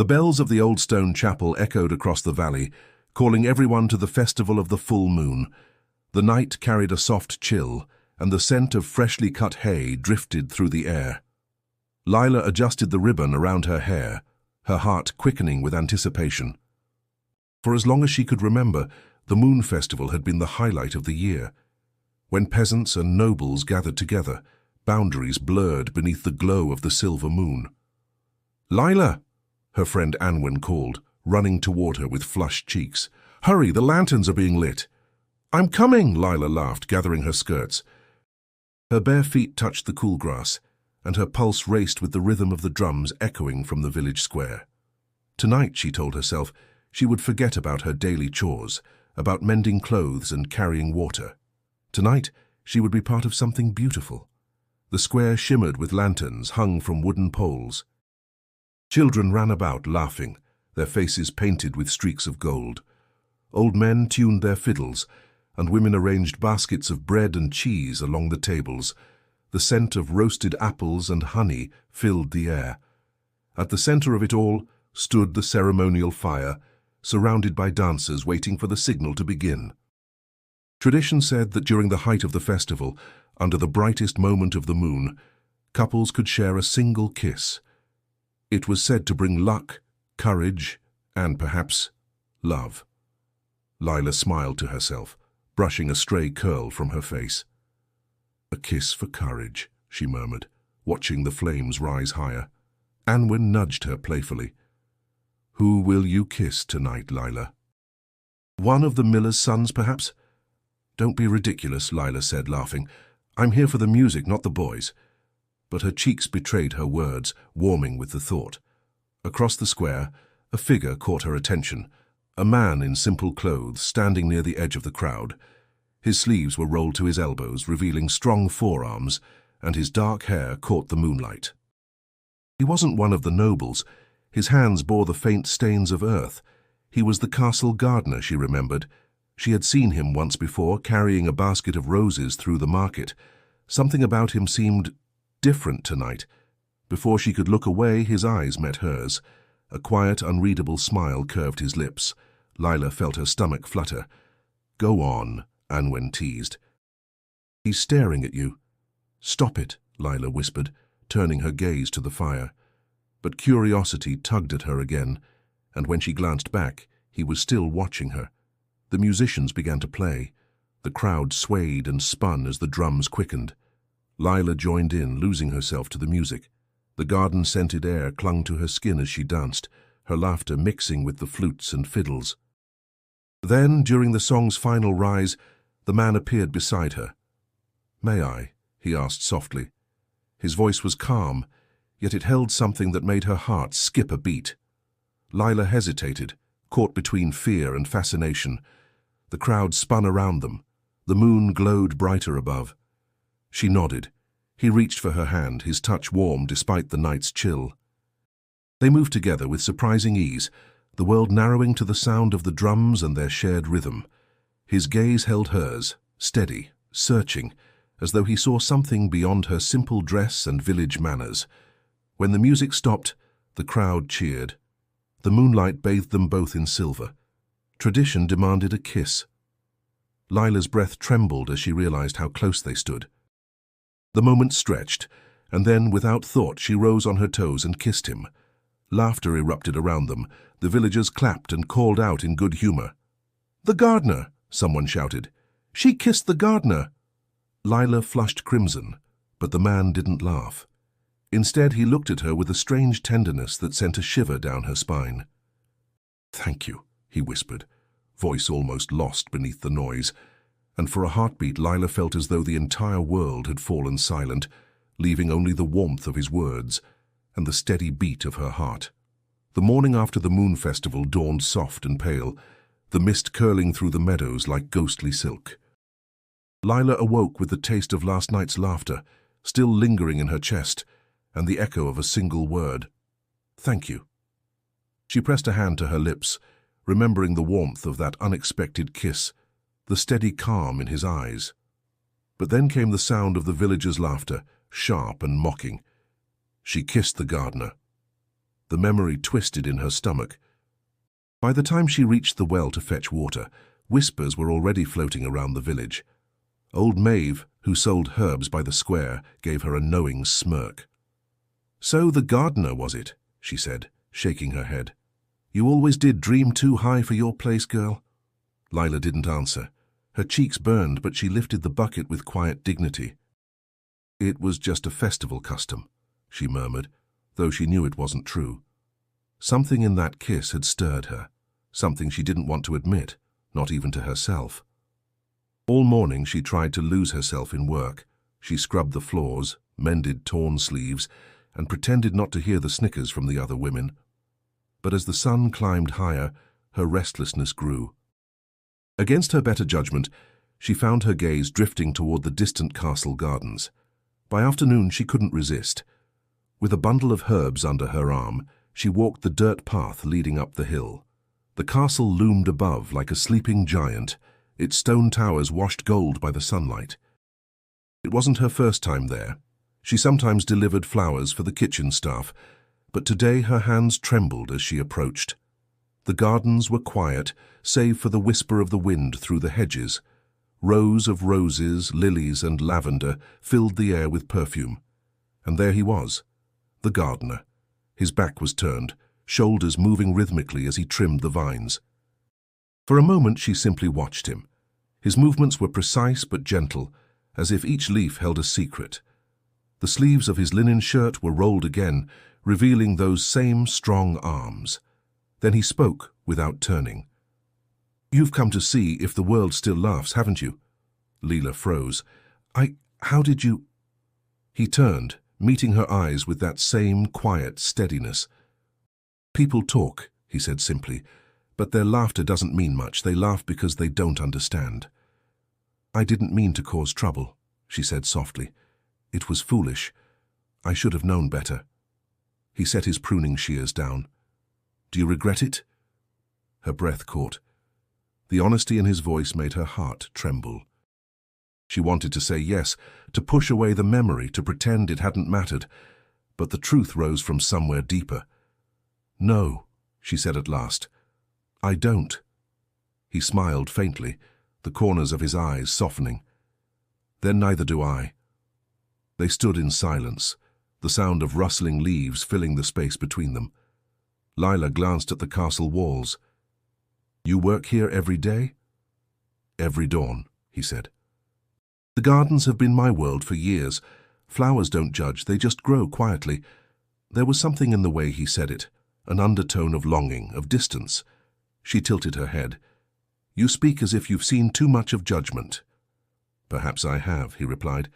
The bells of the old stone chapel echoed across the valley, calling everyone to the festival of the full moon. The night carried a soft chill, and the scent of freshly cut hay drifted through the air. Lila adjusted the ribbon around her hair, her heart quickening with anticipation. For as long as she could remember, the moon festival had been the highlight of the year. When peasants and nobles gathered together, boundaries blurred beneath the glow of the silver moon. "Lila!" her friend Anwen called, running toward her with flushed cheeks. "Hurry, the lanterns are being lit." "I'm coming," Lila laughed, gathering her skirts. Her bare feet touched the cool grass, and her pulse raced with the rhythm of the drums echoing from the village square. Tonight, she told herself, she would forget about her daily chores, about mending clothes and carrying water. Tonight, she would be part of something beautiful. The square shimmered with lanterns hung from wooden poles. Children ran about laughing, their faces painted with streaks of gold. Old men tuned their fiddles, and women arranged baskets of bread and cheese along the tables. The scent of roasted apples and honey filled the air. At the center of it all stood the ceremonial fire, surrounded by dancers waiting for the signal to begin. Tradition said that during the height of the festival, under the brightest moment of the moon, couples could share a single kiss. It was said to bring luck, courage, and perhaps love. Lila smiled to herself, brushing a stray curl from her face. "A kiss for courage," she murmured, watching the flames rise higher. Anwen nudged her playfully. "Who will you kiss tonight, Lila?" "One of the miller's sons, perhaps?" "Don't be ridiculous," Lila said, laughing. "I'm here for the music, not the boys." But her cheeks betrayed her words, warming with the thought. Across the square, a figure caught her attention, a man in simple clothes standing near the edge of the crowd. His sleeves were rolled to his elbows, revealing strong forearms, and his dark hair caught the moonlight. He wasn't one of the nobles. His hands bore the faint stains of earth. He was the castle gardener, she remembered. She had seen him once before, carrying a basket of roses through the market. Something about him seemed different tonight. Before she could look away, his eyes met hers. A quiet, unreadable smile curved his lips. Lila felt her stomach flutter. "Go on," Anwen teased. "He's staring at you." "Stop it," Lila whispered, turning her gaze to the fire. But curiosity tugged at her again, and when she glanced back, he was still watching her. The musicians began to play. The crowd swayed and spun as the drums quickened. Lila joined in, losing herself to the music. The garden-scented air clung to her skin as she danced, her laughter mixing with the flutes and fiddles. Then, during the song's final rise, the man appeared beside her. "May I?" he asked softly. His voice was calm, yet it held something that made her heart skip a beat. Lila hesitated, caught between fear and fascination. The crowd spun around them. The moon glowed brighter above. She nodded. He reached for her hand, his touch warm despite the night's chill. They moved together with surprising ease, the world narrowing to the sound of the drums and their shared rhythm. His gaze held hers, steady, searching, as though he saw something beyond her simple dress and village manners. When the music stopped, the crowd cheered. The moonlight bathed them both in silver. Tradition demanded a kiss. Lila's breath trembled as she realized how close they stood. The moment stretched, and then, without thought, she rose on her toes and kissed him. Laughter erupted around them. The villagers clapped and called out in good humor. "The gardener!" someone shouted. "She kissed the gardener!" Lila flushed crimson, but the man didn't laugh. Instead, he looked at her with a strange tenderness that sent a shiver down her spine. "Thank you," he whispered, voice almost lost beneath the noise. And for a heartbeat, Lila felt as though the entire world had fallen silent, leaving only the warmth of his words and the steady beat of her heart. The morning after the moon festival dawned soft and pale, the mist curling through the meadows like ghostly silk. Lila awoke with the taste of last night's laughter, still lingering in her chest, and the echo of a single word. "Thank you." She pressed a hand to her lips, remembering the warmth of that unexpected kiss, the steady calm in his eyes. But then came the sound of the villagers' laughter, sharp and mocking. She kissed the gardener. The memory twisted in her stomach. By the time she reached the well to fetch water, whispers were already floating around the village. Old Maeve, who sold herbs by the square, gave her a knowing smirk. "So the gardener, was it?" she said, shaking her head. "You always did dream too high for your place, girl?" Lila didn't answer. Her cheeks burned, but she lifted the bucket with quiet dignity. "It was just a festival custom," she murmured, though she knew it wasn't true. Something in that kiss had stirred her, something she didn't want to admit, not even to herself. All morning she tried to lose herself in work. She scrubbed the floors, mended torn sleeves, and pretended not to hear the snickers from the other women. But as the sun climbed higher, her restlessness grew. Against her better judgment, she found her gaze drifting toward the distant castle gardens. By afternoon she couldn't resist. With a bundle of herbs under her arm, she walked the dirt path leading up the hill. The castle loomed above like a sleeping giant, its stone towers washed gold by the sunlight. It wasn't her first time there. She sometimes delivered flowers for the kitchen staff, but today her hands trembled as she approached. The gardens were quiet, save for the whisper of the wind through the hedges. Rows of roses, lilies, and lavender filled the air with perfume. And there he was, the gardener. His back was turned, shoulders moving rhythmically as he trimmed the vines. For a moment she simply watched him. His movements were precise but gentle, as if each leaf held a secret. The sleeves of his linen shirt were rolled again, revealing those same strong arms. Then he spoke without turning. "You've come to see if the world still laughs, haven't you?" Lila froze. How did you—" He turned, meeting her eyes with that same quiet steadiness. "People talk," he said simply, "but their laughter doesn't mean much. They laugh because they don't understand." "I didn't mean to cause trouble," she said softly. "It was foolish. I should have known better." He set his pruning shears down. "Do you regret it?" Her breath caught. The honesty in his voice made her heart tremble. She wanted to say yes, to push away the memory, to pretend it hadn't mattered, but the truth rose from somewhere deeper. "No," she said at last. "I don't." He smiled faintly, the corners of his eyes softening. "Then neither do I." They stood in silence, the sound of rustling leaves filling the space between them. Lila glanced at the castle walls. "You work here every day?" "Every dawn," he said. "The gardens have been my world for years. Flowers don't judge, they just grow quietly." There was something in the way he said it, an undertone of longing, of distance. She tilted her head. "You speak as if you've seen too much of judgment." "Perhaps I have," he replied.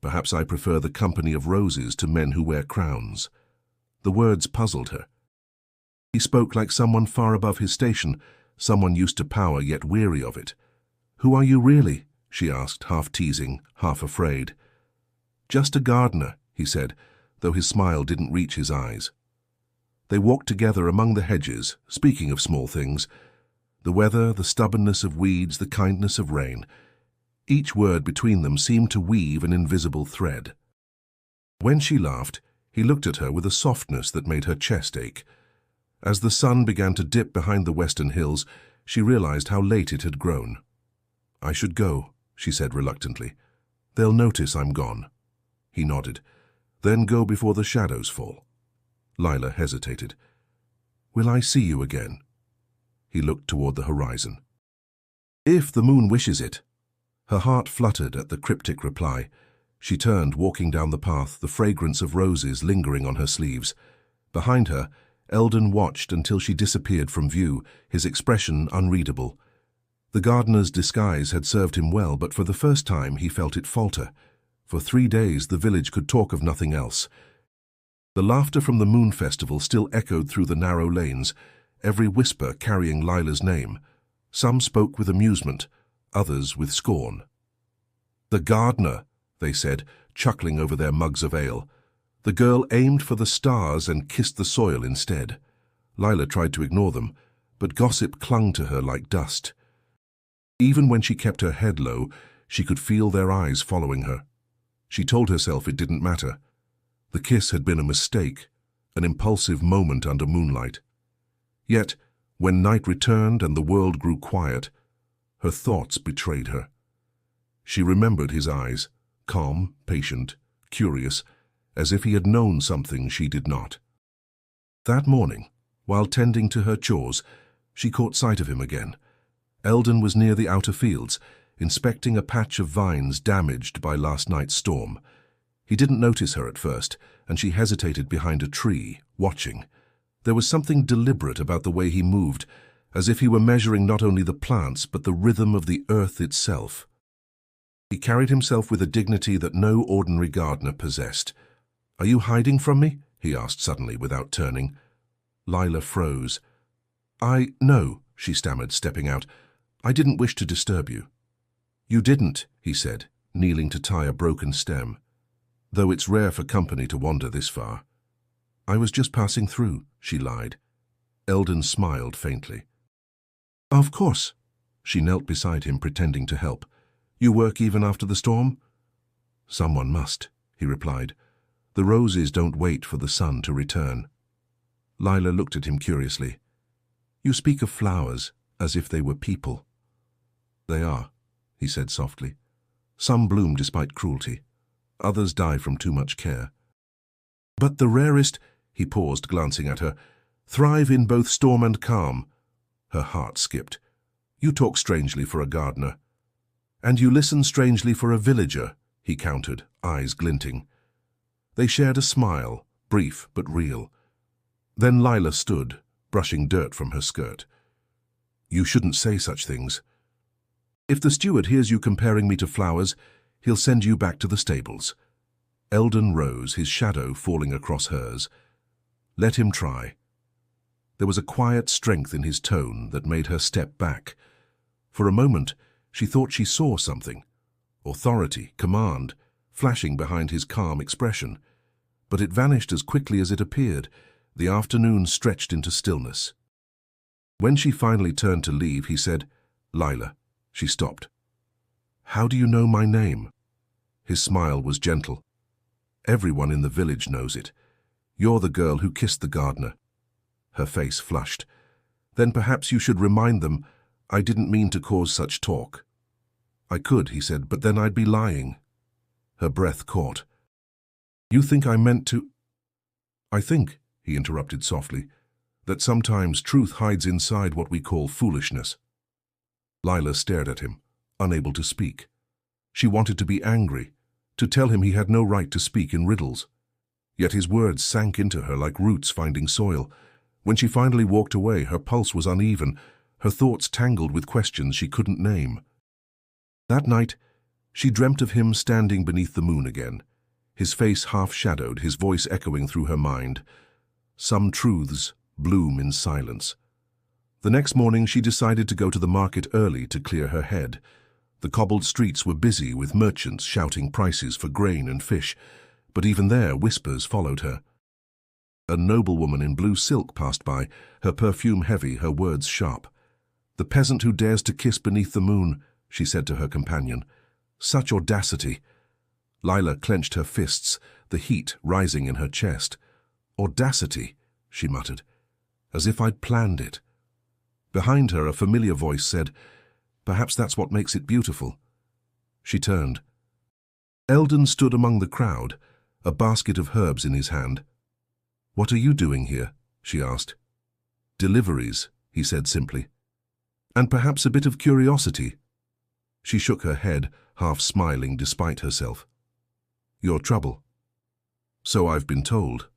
"Perhaps I prefer the company of roses to men who wear crowns." The words puzzled her. He spoke like someone far above his station, someone used to power yet weary of it. "Who are you really?" she asked, half teasing, half afraid. "Just a gardener," he said, though his smile didn't reach his eyes. They walked together among the hedges, speaking of small things. The weather, the stubbornness of weeds, the kindness of rain. Each word between them seemed to weave an invisible thread. When she laughed, he looked at her with a softness that made her chest ache. As the sun began to dip behind the western hills, she realized how late it had grown. "I should go," she said reluctantly. "They'll notice I'm gone." He nodded. "Then go before the shadows fall." Lila hesitated. "Will I see you again?" He looked toward the horizon. "If the moon wishes it." Her heart fluttered at the cryptic reply. She turned, walking down the path, the fragrance of roses lingering on her sleeves. Behind her, Eldon watched until she disappeared from view, his expression unreadable. The gardener's disguise had served him well, but for the first time he felt it falter. For 3 days the village could talk of nothing else. The laughter from the moon festival still echoed through the narrow lanes, every whisper carrying Lila's name. Some spoke with amusement, others with scorn. "The gardener," they said, chuckling over their mugs of ale. The girl aimed for the stars and kissed the soil instead. Lila tried to ignore them, but gossip clung to her like dust. Even when she kept her head low, she could feel their eyes following her. She told herself it didn't matter. The kiss had been a mistake, an impulsive moment under moonlight. Yet, when night returned and the world grew quiet, her thoughts betrayed her. She remembered his eyes, calm, patient, curious, as if he had known something she did not. That morning, while tending to her chores, she caught sight of him again. Eldon was near the outer fields, inspecting a patch of vines damaged by last night's storm. He didn't notice her at first, and she hesitated behind a tree, watching. There was something deliberate about the way he moved, as if he were measuring not only the plants but the rhythm of the earth itself. He carried himself with a dignity that no ordinary gardener possessed. "Are you hiding from me?" he asked suddenly, without turning. Lila froze. No," she stammered, stepping out. "I didn't wish to disturb you." "You didn't," he said, kneeling to tie a broken stem. "Though it's rare for company to wander this far." "I was just passing through," she lied. Eldon smiled faintly. "Of course." She knelt beside him, pretending to help. "You work even after the storm?" "Someone must," he replied. "The roses don't wait for the sun to return." Lila looked at him curiously. "You speak of flowers as if they were people." "They are," he said softly. "Some bloom despite cruelty. Others die from too much care. But the rarest," he paused, glancing at her, "thrive in both storm and calm." Her heart skipped. "You talk strangely for a gardener." "And you listen strangely for a villager," he countered, eyes glinting. They shared a smile, brief but real. Then Lila stood, brushing dirt from her skirt. "You shouldn't say such things. If the steward hears you comparing me to flowers, he'll send you back to the stables." Eldon rose, his shadow falling across hers. "Let him try." There was a quiet strength in his tone that made her step back. For a moment, she thought she saw something. Authority, command, flashing behind his calm expression. But it vanished as quickly as it appeared. The afternoon stretched into stillness. When she finally turned to leave, he said, "Lila." She stopped. "How do you know my name?" His smile was gentle. "Everyone in the village knows it. You're the girl who kissed the gardener." Her face flushed. "Then perhaps you should remind them I didn't mean to cause such talk." "I could," he said, "but then I'd be lying." Her breath caught. "You think I meant to—" "I think," he interrupted softly, "that sometimes truth hides inside what we call foolishness." Lila stared at him, unable to speak. She wanted to be angry, to tell him he had no right to speak in riddles. Yet his words sank into her like roots finding soil. When she finally walked away, her pulse was uneven, her thoughts tangled with questions she couldn't name. That night, she dreamt of him standing beneath the moon again, his face half-shadowed, his voice echoing through her mind. Some truths bloom in silence. The next morning she decided to go to the market early to clear her head. The cobbled streets were busy with merchants shouting prices for grain and fish, but even there whispers followed her. A noblewoman in blue silk passed by, her perfume heavy, her words sharp. "The peasant who dares to kiss beneath the moon," she said to her companion. "Such audacity!" Lila clenched her fists, the heat rising in her chest. "Audacity," she muttered, "as if I'd planned it." Behind her, a familiar voice said, "Perhaps that's what makes it beautiful." She turned. Eldon stood among the crowd, a basket of herbs in his hand. "What are you doing here?" she asked. "Deliveries," he said simply. "And perhaps a bit of curiosity." She shook her head, half smiling despite herself. "Your trouble?" "So I've been told."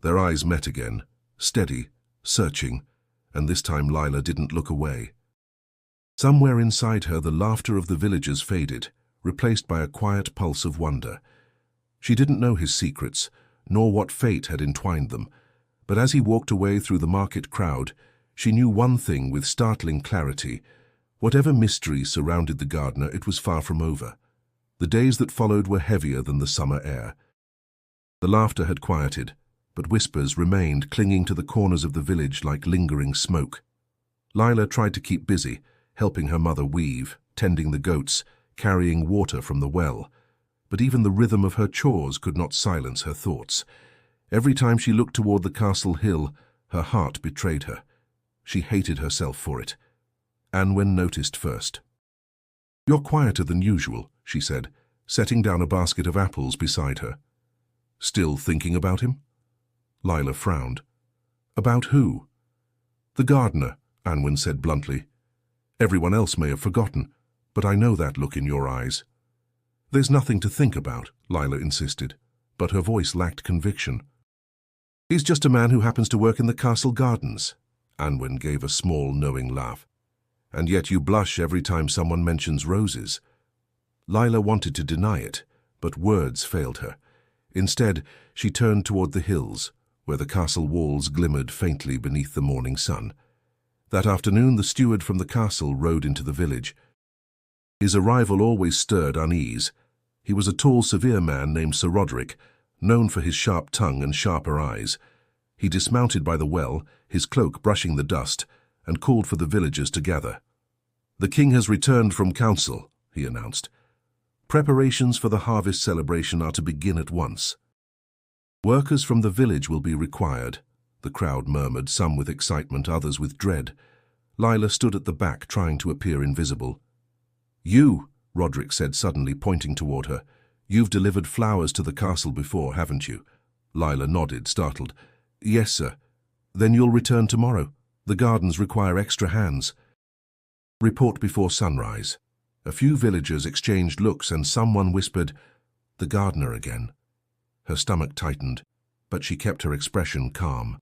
Their eyes met again, steady, searching, and this time Lila didn't look away. Somewhere inside her the laughter of the villagers faded, replaced by a quiet pulse of wonder. She didn't know his secrets, nor what fate had entwined them, but as he walked away through the market crowd, she knew one thing with startling clarity. Whatever mystery surrounded the gardener, it was far from over. The days that followed were heavier than the summer air. The laughter had quieted, but whispers remained, clinging to the corners of the village like lingering smoke. Lila tried to keep busy, helping her mother weave, tending the goats, carrying water from the well. But even the rhythm of her chores could not silence her thoughts. Every time she looked toward the castle hill, her heart betrayed her. She hated herself for it. Anwen noticed first. "You're quieter than usual," she said, setting down a basket of apples beside her. "Still thinking about him?" Lila frowned. "About who?" "The gardener," Anwen said bluntly. "Everyone else may have forgotten, but I know that look in your eyes." "There's nothing to think about," Lila insisted, but her voice lacked conviction. "He's just a man who happens to work in the castle gardens." Anwen gave a small, knowing laugh. "And yet you blush every time someone mentions roses." Lila wanted to deny it, but words failed her. Instead, she turned toward the hills, where the castle walls glimmered faintly beneath the morning sun. That afternoon, the steward from the castle rode into the village. His arrival always stirred unease. He was a tall, severe man named Sir Roderick, known for his sharp tongue and sharper eyes. He dismounted by the well, his cloak brushing the dust, and called for the villagers to gather. "The king has returned from council," he announced. "Preparations for the harvest celebration are to begin at once." "Workers from the village will be required," the crowd murmured, some with excitement, others with dread. Lila stood at the back, trying to appear invisible. "You," Roderick said suddenly, pointing toward her. "You've delivered flowers to the castle before, haven't you?" Lila nodded, startled. "Yes, sir." "Then you'll return tomorrow. The gardens require extra hands." Report before sunrise. A few villagers exchanged looks and someone whispered, "The gardener again." Her stomach tightened, but she kept her expression calm.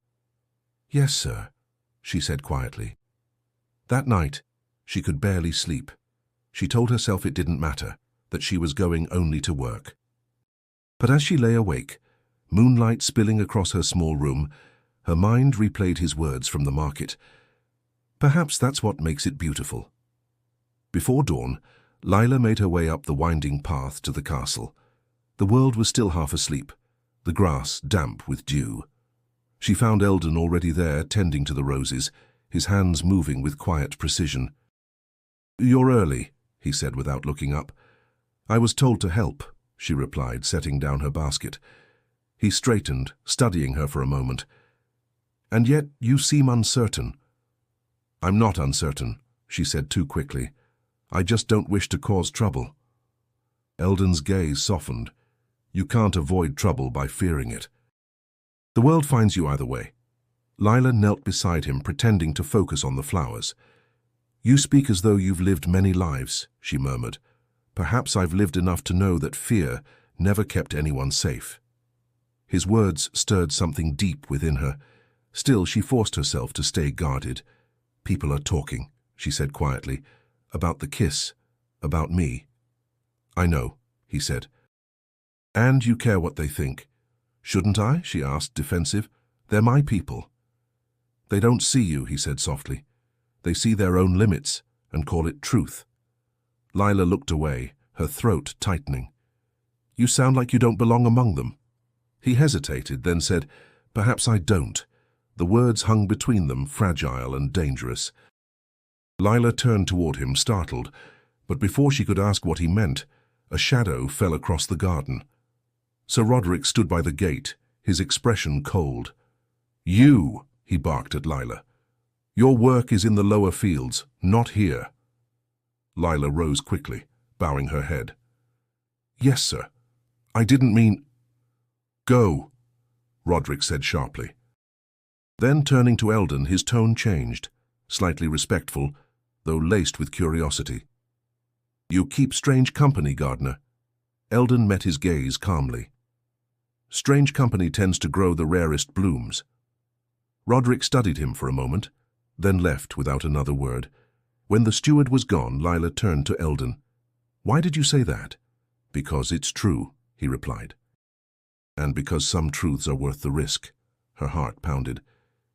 "Yes, sir," she said quietly. That night, she could barely sleep. She told herself it didn't matter, that she was going only to work. But as she lay awake, moonlight spilling across her small room, her mind replayed his words from the market. Perhaps that's what makes it beautiful. Before dawn, Lila made her way up the winding path to the castle. The world was still half asleep, the grass damp with dew. She found Eldon already there, tending to the roses, his hands moving with quiet precision. "You're early," he said without looking up. "I was told to help," she replied, setting down her basket. He straightened, studying her for a moment. "And yet you seem uncertain." "I'm not uncertain," she said too quickly. "I just don't wish to cause trouble." Eldon's gaze softened. "You can't avoid trouble by fearing it. The world finds you either way." Lila knelt beside him, pretending to focus on the flowers. "You speak as though you've lived many lives," she murmured. "Perhaps I've lived enough to know that fear never kept anyone safe." His words stirred something deep within her. Still, she forced herself to stay guarded. "People are talking," she said quietly. "About the kiss. About me." "I know," he said. "And you care what they think." "Shouldn't I?" she asked, defensive. "They're my people." "They don't see you," he said softly. "They see their own limits and call it truth." Lila looked away, her throat tightening. "You sound like you don't belong among them." He hesitated, then said, "Perhaps I don't." The words hung between them, fragile and dangerous. Lila turned toward him, startled, but before she could ask what he meant, a shadow fell across the garden. Sir Roderick stood by the gate, his expression cold. "You," he barked at Lila. "Your work is in the lower fields, not here." Lila rose quickly, bowing her head. "Yes, sir. I didn't mean—" "Go," Roderick said sharply. Then, turning to Eldon, his tone changed, slightly respectful, though laced with curiosity. "You keep strange company, gardener." Eldon met his gaze calmly. "Strange company tends to grow the rarest blooms." Roderick studied him for a moment, then left without another word. When the steward was gone, Lila turned to Eldon. "Why did you say that?" "Because it's true," he replied. "And because some truths are worth the risk." Her heart pounded.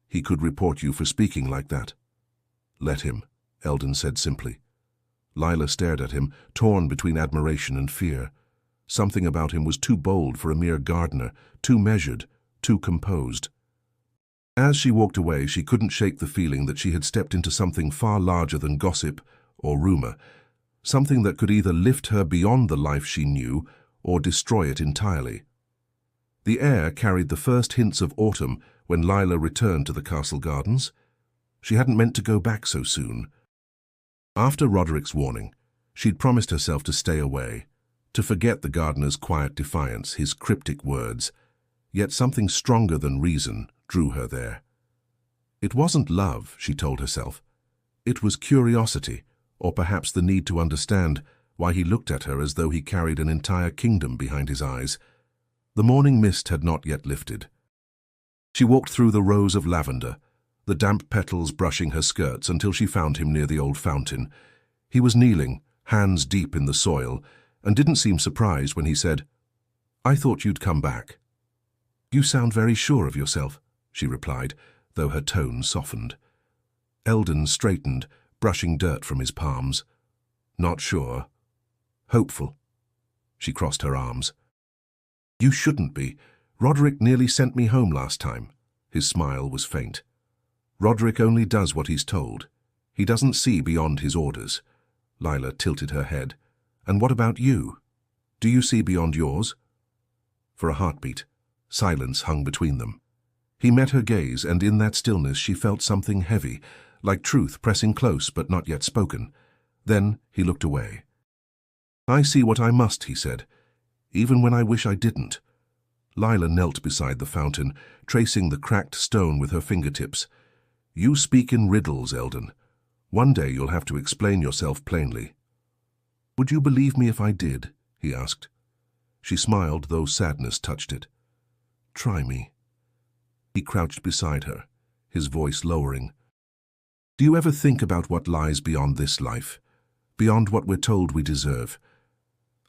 "He could report you for speaking like that." "Let him," Eldon said simply. Lila stared at him, torn between admiration and fear. Something about him was too bold for a mere gardener, too measured, too composed. As she walked away, she couldn't shake the feeling that she had stepped into something far larger than gossip or rumor, something that could either lift her beyond the life she knew or destroy it entirely. The air carried the first hints of autumn when Lila returned to the castle gardens. She hadn't meant to go back so soon. After Roderick's warning, she'd promised herself to stay away, to forget the gardener's quiet defiance, his cryptic words. Yet something stronger than reason drew her there. It wasn't love, she told herself. It was curiosity, or perhaps the need to understand why he looked at her as though he carried an entire kingdom behind his eyes. The morning mist had not yet lifted. She walked through the rows of lavender, the damp petals brushing her skirts, until she found him near the old fountain. He was kneeling, hands deep in the soil, and didn't seem surprised when he said, "I thought you'd come back." "You sound very sure of yourself," she replied, though her tone softened. Eldon straightened, brushing dirt from his palms. "Not sure. Hopeful." She crossed her arms. "You shouldn't be. Roderick nearly sent me home last time." His smile was faint. "Roderick only does what he's told. He doesn't see beyond his orders." Lila tilted her head. "And what about you? Do you see beyond yours?" For a heartbeat, silence hung between them. He met her gaze, and in that stillness she felt something heavy, like truth pressing close but not yet spoken. Then he looked away. "I see what I must," he said, "even when I wish I didn't." Lila knelt beside the fountain, tracing the cracked stone with her fingertips. "You speak in riddles, Eldon. One day you'll have to explain yourself plainly." "Would you believe me if I did?" he asked. She smiled, though sadness touched it. "Try me." He crouched beside her, his voice lowering. "Do you ever think about what lies beyond this life, beyond what we're told we deserve?"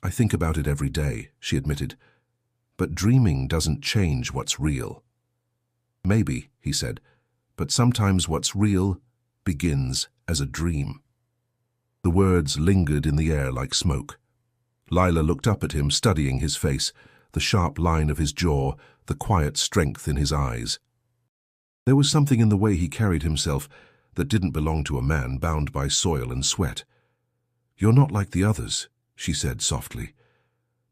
"I think about it every day," she admitted. "But dreaming doesn't change what's real." "Maybe," he said, "but sometimes what's real begins as a dream." The words lingered in the air like smoke. Lila looked up at him, studying his face, the sharp line of his jaw, the quiet strength in his eyes. There was something in the way he carried himself that didn't belong to a man bound by soil and sweat. "You're not like the others," she said softly.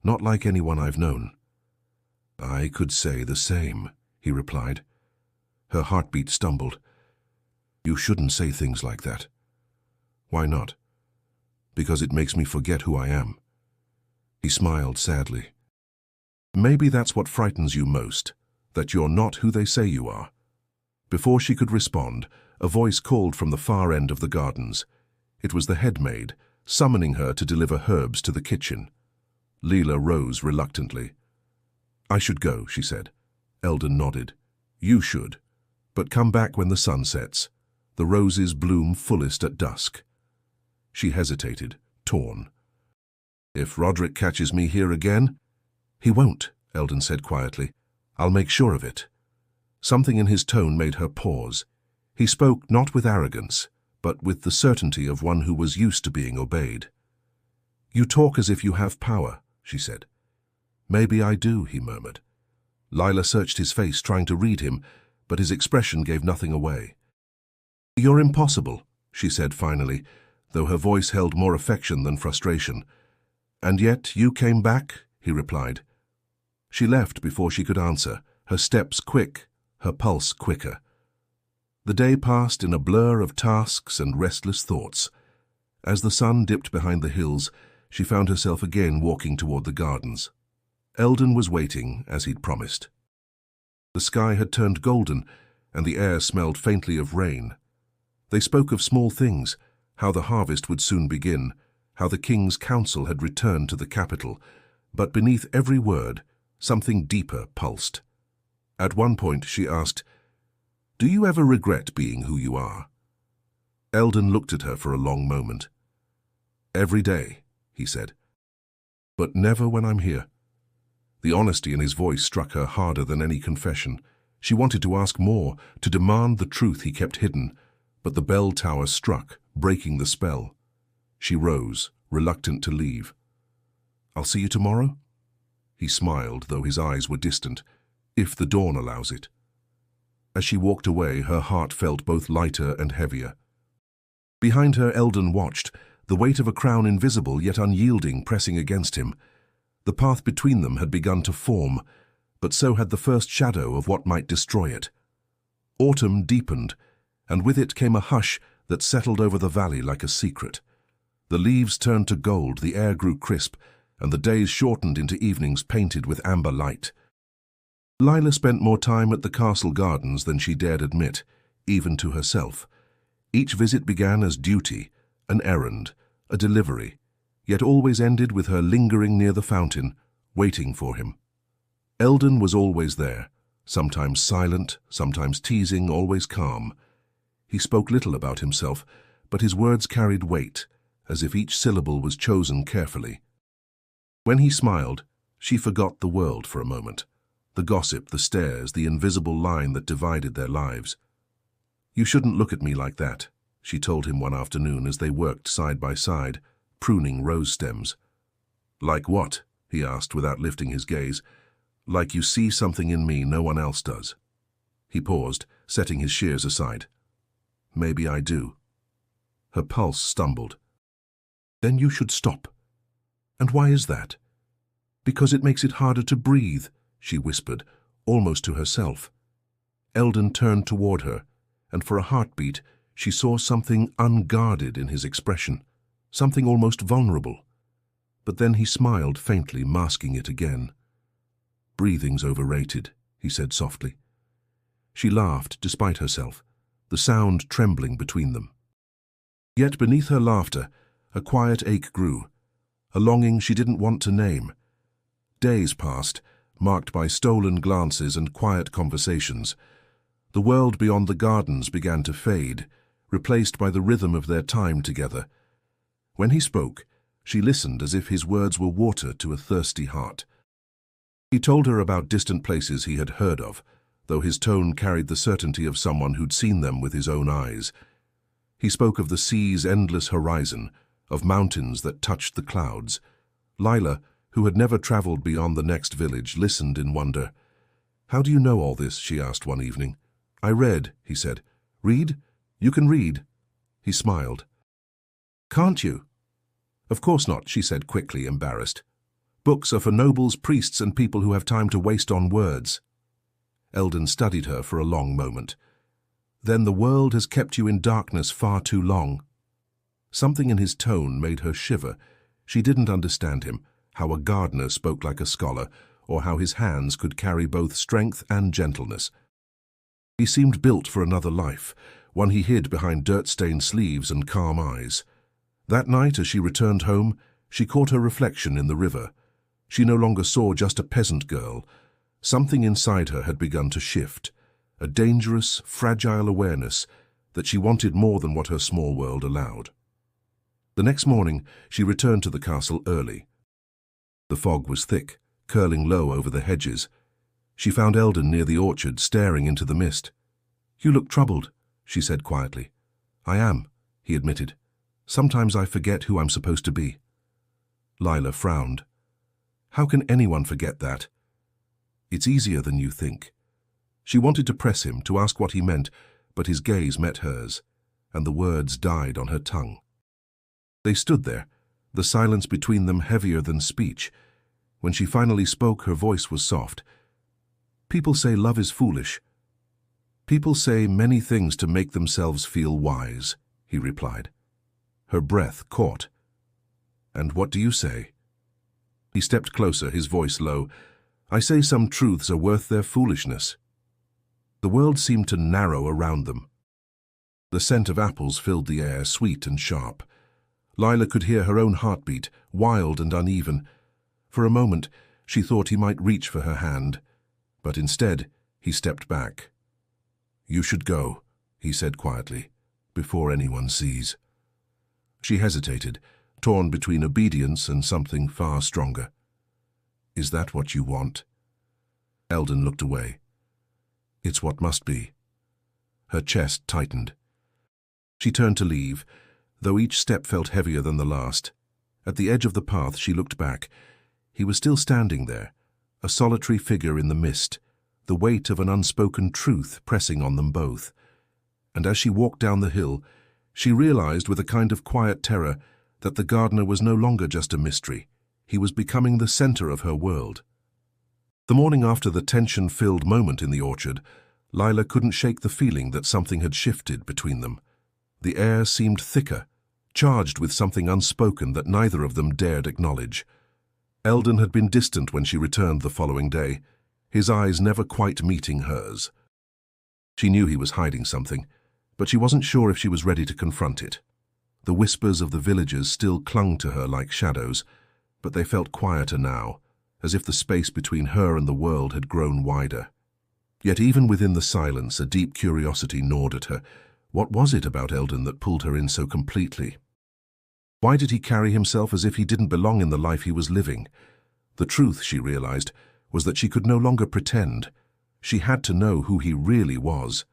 "Not like anyone I've known." "I could say the same," he replied. Her heartbeat stumbled. "You shouldn't say things like that." "Why not?" "Because it makes me forget who I am." He smiled sadly. "Maybe that's what frightens you most, that you're not who they say you are." Before she could respond, a voice called from the far end of the gardens. It was the headmaid, summoning her to deliver herbs to the kitchen. Lila rose reluctantly. "I should go," she said. Eldon nodded. "You should. But come back when the sun sets. The roses bloom fullest at dusk." She hesitated, torn. "If Roderick catches me here again?" "He won't," Eldon said quietly. "I'll make sure of it." Something in his tone made her pause. He spoke not with arrogance, but with the certainty of one who was used to being obeyed. "You talk as if you have power," she said. "Maybe I do," he murmured. Lila searched his face, trying to read him, but his expression gave nothing away. "You're impossible," she said finally, though her voice held more affection than frustration. "And yet you came back," he replied. She left before she could answer, her steps quick, her pulse quicker. The day passed in a blur of tasks and restless thoughts. As the sun dipped behind the hills, she found herself again walking toward the gardens. Eldon was waiting, as he'd promised. The sky had turned golden, and the air smelled faintly of rain. They spoke of small things, how the harvest would soon begin, how the king's council had returned to the capital, but beneath every word, something deeper pulsed. At one point she asked, "Do you ever regret being who you are?" Eldon looked at her for a long moment. "Every day," he said. "But never when I'm here." The honesty in his voice struck her harder than any confession. She wanted to ask more, to demand the truth he kept hidden, but the bell tower struck, breaking the spell. She rose, reluctant to leave. "I'll see you tomorrow?" He smiled, though his eyes were distant. "If the dawn allows it." As she walked away, her heart felt both lighter and heavier. Behind her, Eldon watched, the weight of a crown invisible yet unyielding pressing against him. The path between them had begun to form, but so had the first shadow of what might destroy it. Autumn deepened, and with it came a hush that settled over the valley like a secret. The leaves turned to gold, the air grew crisp, and the days shortened into evenings painted with amber light. Lila spent more time at the castle gardens than she dared admit, even to herself. Each visit began as duty, an errand, a delivery, yet always ended with her lingering near the fountain, waiting for him. Eldon was always there, sometimes silent, sometimes teasing, always calm. He spoke little about himself, but his words carried weight, as if each syllable was chosen carefully. When he smiled, she forgot the world for a moment, the gossip, the stares, the invisible line that divided their lives. "You shouldn't look at me like that," she told him one afternoon as they worked side by side, pruning rose stems. "Like what?" he asked without lifting his gaze. "Like you see something in me no one else does." He paused, setting his shears aside. "Maybe I do." Her pulse stumbled. "Then you should stop." "And why is that?" "Because it makes it harder to breathe," she whispered, almost to herself. Eldon turned toward her, and for a heartbeat she saw something unguarded in his expression, something almost vulnerable. But then he smiled faintly, masking it again. "Breathing's overrated," he said softly. She laughed despite herself, the sound trembling between them. Yet beneath her laughter, a quiet ache grew, a longing she didn't want to name. Days passed, marked by stolen glances and quiet conversations. The world beyond the gardens began to fade, replaced by the rhythm of their time together. When he spoke, she listened as if his words were water to a thirsty heart. He told her about distant places he had heard of, though his tone carried the certainty of someone who'd seen them with his own eyes. He spoke of the sea's endless horizon, of mountains that touched the clouds. Lila, who had never traveled beyond the next village, listened in wonder. "How do you know all this?" she asked one evening. "I read," he said. "Read? You can read." He smiled. "Can't you?" "Of course not," she said quickly, embarrassed. "Books are for nobles, priests, and people who have time to waste on words." Eldon studied her for a long moment. "Then the world has kept you in darkness far too long." Something in his tone made her shiver. She didn't understand him, how a gardener spoke like a scholar, or how his hands could carry both strength and gentleness. He seemed built for another life, one he hid behind dirt-stained sleeves and calm eyes. That night, as she returned home, she caught her reflection in the river. She no longer saw just a peasant girl. Something inside her had begun to shift, a dangerous, fragile awareness that she wanted more than what her small world allowed. The next morning, she returned to the castle early. The fog was thick, curling low over the hedges. She found Eldon near the orchard, staring into the mist. "You look troubled," she said quietly. "I am," he admitted. "Sometimes I forget who I'm supposed to be." Lila frowned. "How can anyone forget that?" "It's easier than you think." She wanted to press him, to ask what he meant, but his gaze met hers, and the words died on her tongue. They stood there, the silence between them heavier than speech. When she finally spoke, her voice was soft. "People say love is foolish." "People say many things to make themselves feel wise," he replied. Her breath caught. "And what do you say?" He stepped closer, his voice low. "I say some truths are worth their foolishness." The world seemed to narrow around them. The scent of apples filled the air, sweet and sharp. Lila could hear her own heartbeat, wild and uneven. For a moment, she thought he might reach for her hand, but instead, he stepped back. "You should go," he said quietly, "before anyone sees." She hesitated, torn between obedience and something far stronger. "Is that what you want?" Eldon looked away. "It's what must be." Her chest tightened. She turned to leave, though each step felt heavier than the last. At the edge of the path, she looked back. He was still standing there, a solitary figure in the mist, the weight of an unspoken truth pressing on them both. And as she walked down the hill, she realized with a kind of quiet terror that the gardener was no longer just a mystery. He was becoming the center of her world. The morning after the tension-filled moment in the orchard, Lila couldn't shake the feeling that something had shifted between them. The air seemed thicker, charged with something unspoken that neither of them dared acknowledge. Eldon had been distant when she returned the following day, his eyes never quite meeting hers. She knew he was hiding something, but she wasn't sure if she was ready to confront it. The whispers of the villagers still clung to her like shadows, but they felt quieter now, as if the space between her and the world had grown wider. Yet even within the silence, a deep curiosity gnawed at her. What was it about Eldon that pulled her in so completely? Why did he carry himself as if he didn't belong in the life he was living? The truth, she realized, was that she could no longer pretend. She had to know who he really was.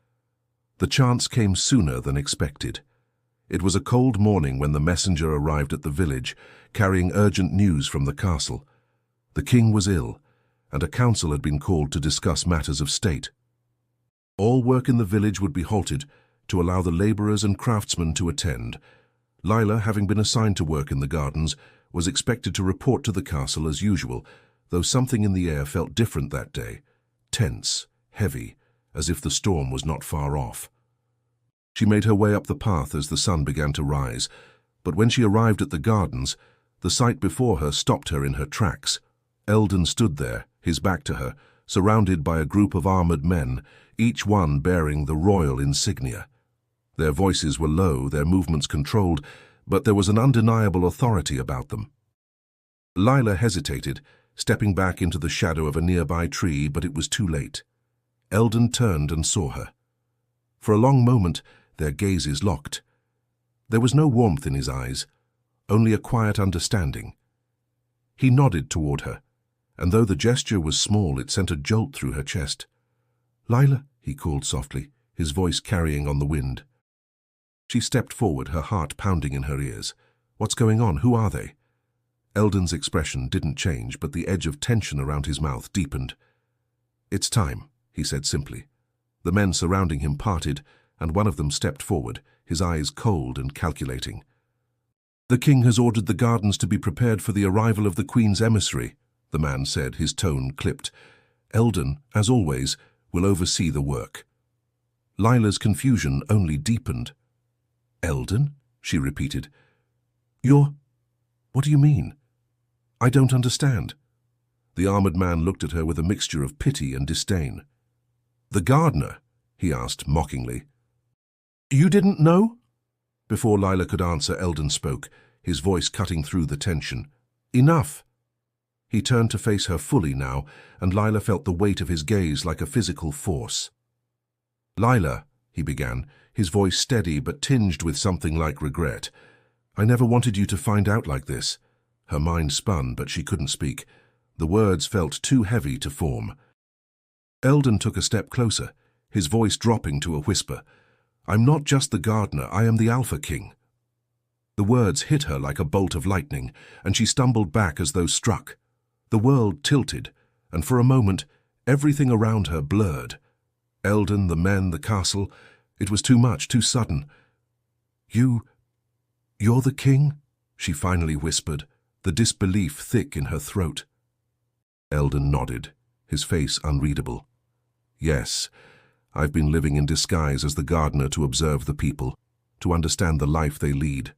The chance came sooner than expected. It was a cold morning when the messenger arrived at the village, carrying urgent news from the castle. The king was ill, and a council had been called to discuss matters of state. All work in the village would be halted to allow the laborers and craftsmen to attend. Lila, having been assigned to work in the gardens, was expected to report to the castle as usual, though something in the air felt different that day, tense, heavy, as if the storm was not far off. She made her way up the path as the sun began to rise, but when she arrived at the gardens, the sight before her stopped her in her tracks. Eldon stood there, his back to her, surrounded by a group of armored men, each one bearing the royal insignia. Their voices were low, their movements controlled, but there was an undeniable authority about them. Lila hesitated, stepping back into the shadow of a nearby tree, but it was too late. Eldon turned and saw her. For a long moment, their gazes locked. There was no warmth in his eyes, only a quiet understanding. He nodded toward her, and though the gesture was small, it sent a jolt through her chest. "Lila," he called softly, his voice carrying on the wind. She stepped forward, her heart pounding in her ears. "What's going on? Who are they?" Eldon's expression didn't change, but the edge of tension around his mouth deepened. "It's time," he said simply. The men surrounding him parted, and one of them stepped forward, his eyes cold and calculating. "The king has ordered the gardens to be prepared for the arrival of the Queen's emissary," the man said, his tone clipped. "Eldon, as always, will oversee the work." Lila's confusion only deepened. "Eldon?" she repeated. What do you mean? I don't understand." The armored man looked at her with a mixture of pity and disdain. "The gardener?" he asked mockingly. "You didn't know?" Before Lila could answer, Eldon spoke, his voice cutting through the tension. "Enough." He turned to face her fully now, and Lila felt the weight of his gaze like a physical force. "Lila," he began, his voice steady but tinged with something like regret, "I never wanted you to find out like this." Her mind spun, but she couldn't speak. The words felt too heavy to form. Eldon took a step closer, his voice dropping to a whisper. "I'm not just the gardener, I am the Alpha King." The words hit her like a bolt of lightning, and she stumbled back as though struck. The world tilted, and for a moment, everything around her blurred. Eldon, the men, the castle. It was too much, too sudden. You're the king?" she finally whispered, the disbelief thick in her throat. Eldon nodded, his face unreadable. "Yes, I've been living in disguise as the gardener to observe the people, to understand the life they lead.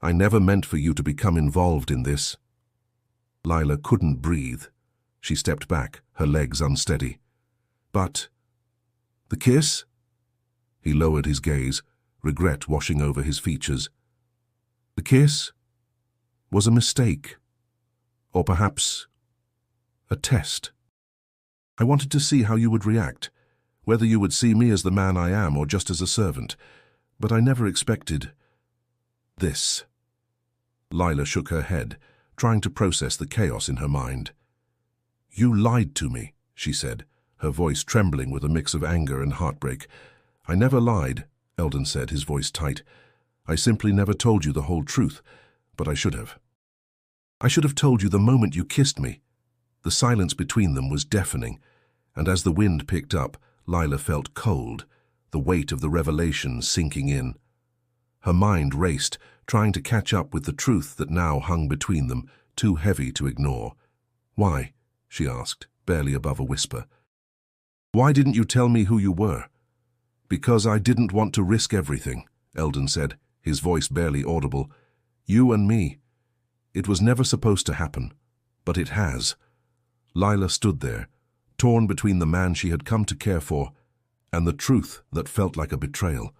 I never meant for you to become involved in this." Lila couldn't breathe. She stepped back, her legs unsteady. "But the kiss?" He lowered his gaze, regret washing over his features. "The kiss was a mistake, or perhaps a test. I wanted to see how you would react, whether you would see me as the man I am or just as a servant, but I never expected this." Lila shook her head, trying to process the chaos in her mind. "You lied to me," she said, her voice trembling with a mix of anger and heartbreak. "I never lied," Eldon said, his voice tight. "I simply never told you the whole truth, but I should have. I should have told you the moment you kissed me." The silence between them was deafening, and as the wind picked up, Lila felt cold, the weight of the revelation sinking in. Her mind raced, trying to catch up with the truth that now hung between them, too heavy to ignore. "Why?" she asked. barely above a whisper. "Why didn't you tell me who you were?" "Because I didn't want to risk everything," Eldon said, his voice barely audible. "You and me. It was never supposed to happen, but it has." Lila stood there, torn between the man she had come to care for and the truth that felt like a betrayal.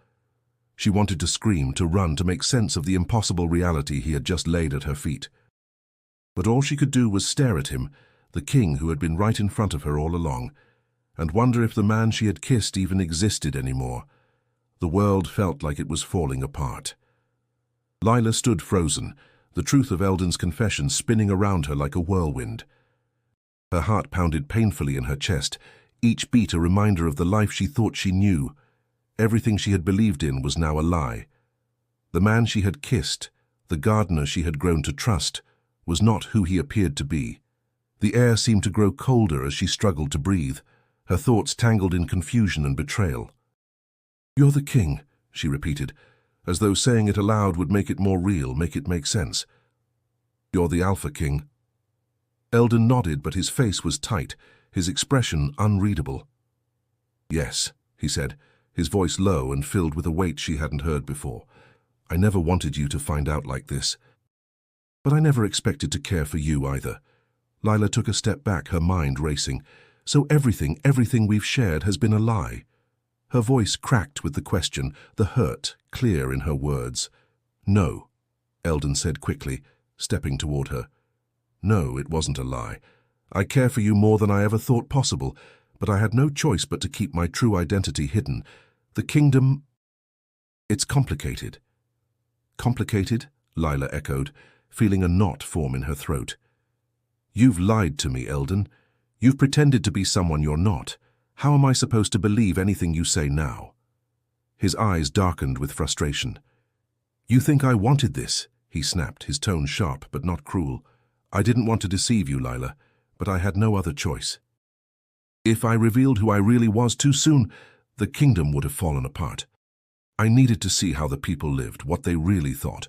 She wanted to scream, to run, to make sense of the impossible reality he had just laid at her feet. But all she could do was stare at him, the king who had been right in front of her all along, and wonder if the man she had kissed even existed anymore. The world felt like it was falling apart. Lila stood frozen, the truth of Eldon's confession spinning around her like a whirlwind. Her heart pounded painfully in her chest, each beat a reminder of the life she thought she knew. Everything she had believed in was now a lie. The man she had kissed, the gardener she had grown to trust, was not who he appeared to be. The air seemed to grow colder as she struggled to breathe, her thoughts tangled in confusion and betrayal. "You're the king," she repeated, as though saying it aloud would make it more real, make it make sense. "You're the Alpha King." Eldon nodded, but his face was tight, his expression unreadable. "Yes," he said, his voice low and filled with a weight she hadn't heard before. "I never wanted you to find out like this. But I never expected to care for you either." Lila took a step back, her mind racing. "So everything we've shared has been a lie?" Her voice cracked with the question, the hurt clear in her words. "No," Eldon said quickly, stepping toward her. "No, it wasn't a lie. I care for you more than I ever thought possible, but I had no choice but to keep my true identity hidden. The kingdom... It's complicated." "Complicated?" Lila echoed, feeling a knot form in her throat. "You've lied to me, Eldon. You've pretended to be someone you're not. How am I supposed to believe anything you say now?" His eyes darkened with frustration. "You think I wanted this?" he snapped, his tone sharp but not cruel. "I didn't want to deceive you, Lila, but I had no other choice. If I revealed who I really was too soon, the kingdom would have fallen apart. I needed to see how the people lived, what they really thought,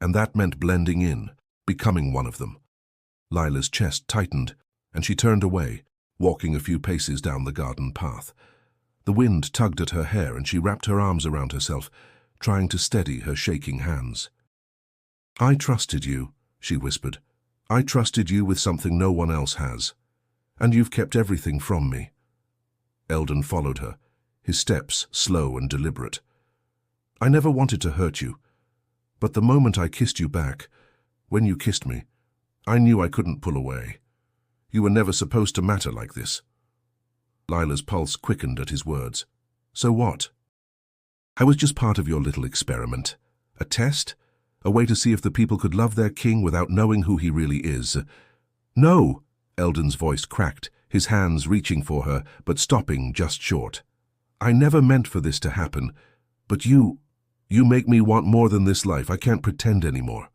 and that meant blending in, becoming one of them." Lila's chest tightened, and she turned away, walking a few paces down the garden path. The wind tugged at her hair, and she wrapped her arms around herself, trying to steady her shaking hands. "I trusted you," she whispered. "I trusted you with something no one else has. And you've kept everything from me." Eldon followed her, his steps slow and deliberate. "I never wanted to hurt you, but the moment I kissed you back, when you kissed me, I knew I couldn't pull away. You were never supposed to matter like this." Lila's pulse quickened at his words. "So what?" "I was just part of your little experiment. A test? A way to see if the people could love their king without knowing who he really is." "No!" Eldon's voice cracked, his hands reaching for her, but stopping just short. "I never meant for this to happen, but you make me want more than this life. I can't pretend anymore."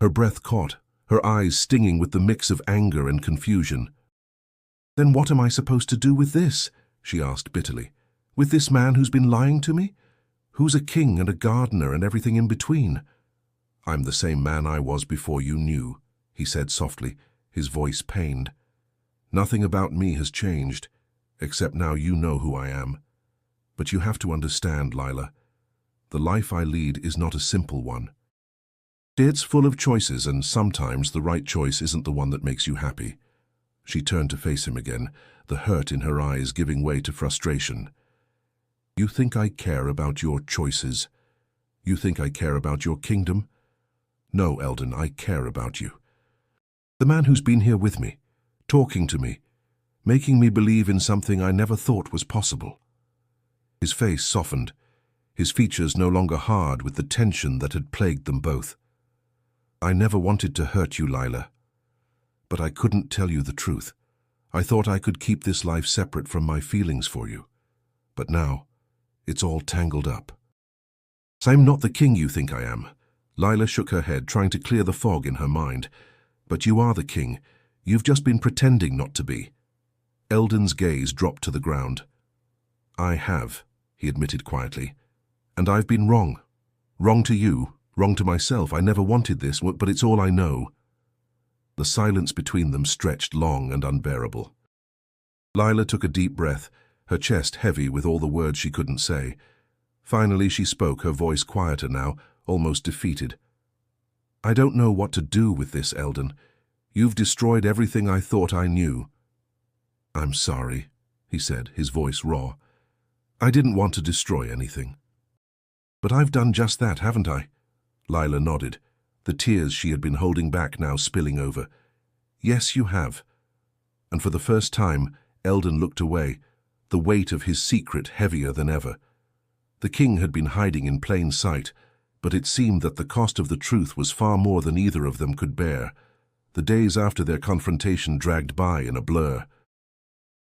Her breath caught, her eyes stinging with the mix of anger and confusion. "Then what am I supposed to do with this?" she asked bitterly. "With this man who's been lying to me? Who's a king and a gardener and everything in between?" "I'm the same man I was before you knew," he said softly, his voice pained. "Nothing about me has changed, except now you know who I am. But you have to understand, Lila, the life I lead is not a simple one. It's full of choices, and sometimes the right choice isn't the one that makes you happy." She turned to face him again, the hurt in her eyes giving way to frustration. "You think I care about your choices? You think I care about your kingdom? No, Eldon, I care about you. The man who's been here with me, talking to me, making me believe in something I never thought was possible." His face softened, his features no longer hard with the tension that had plagued them both. "I never wanted to hurt you, Lila, but I couldn't tell you the truth. I thought I could keep this life separate from my feelings for you. But now, it's all tangled up." "I'm not the king you think I am." Lila shook her head, trying to clear the fog in her mind. "But you are the king. You've just been pretending not to be." Eldon's gaze dropped to the ground. "I have," he admitted quietly. "And I've been wrong. Wrong to you, wrong to myself. I never wanted this, but it's all I know." The silence between them stretched long and unbearable. Lila took a deep breath, her chest heavy with all the words she couldn't say. Finally she spoke, her voice quieter now, almost defeated. "I don't know what to do with this, Eldon. You've destroyed everything I thought I knew." "I'm sorry," he said, his voice raw. "I didn't want to destroy anything." "But I've done just that, haven't I?" Lila nodded, the tears she had been holding back now spilling over. "Yes, you have." And for the first time, Eldon looked away, the weight of his secret heavier than ever. The king had been hiding in plain sight, but it seemed that the cost of the truth was far more than either of them could bear. The days after their confrontation dragged by in a blur.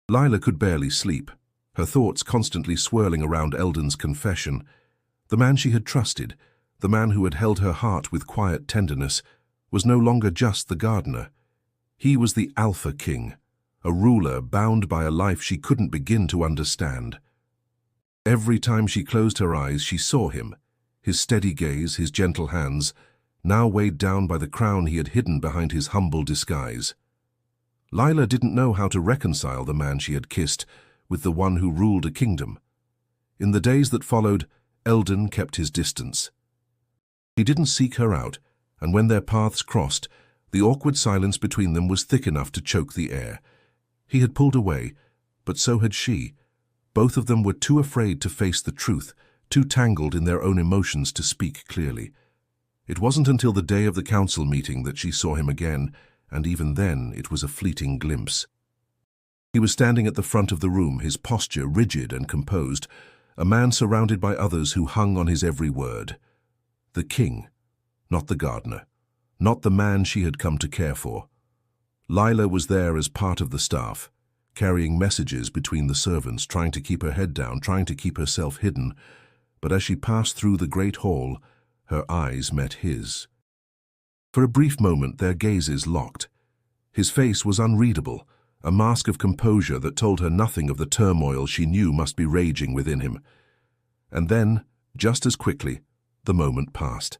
Lila could barely sleep, her thoughts constantly swirling around Eldon's confession. The man she had trusted, the man who had held her heart with quiet tenderness, was no longer just the gardener. He was the Alpha King, a ruler bound by a life she couldn't begin to understand. Every time she closed her eyes, she saw him, his steady gaze, his gentle hands, now weighed down by the crown he had hidden behind his humble disguise. Lila didn't know how to reconcile the man she had kissed with the one who ruled a kingdom. In the days that followed, Eldon kept his distance. He didn't seek her out, and when their paths crossed, the awkward silence between them was thick enough to choke the air. He had pulled away, but so had she. Both of them were too afraid to face the truth, too tangled in their own emotions to speak clearly. It wasn't until the day of the council meeting that she saw him again, and even then it was a fleeting glimpse. He was standing at the front of the room, his posture rigid and composed, a man surrounded by others who hung on his every word. The king, not the gardener, not the man she had come to care for. Lila was there as part of the staff, carrying messages between the servants, trying to keep her head down, trying to keep herself hidden. But as she passed through the great hall, her eyes met his. For a brief moment their gazes locked. His face was unreadable, a mask of composure that told her nothing of the turmoil she knew must be raging within him. And then, just as quickly, the moment passed.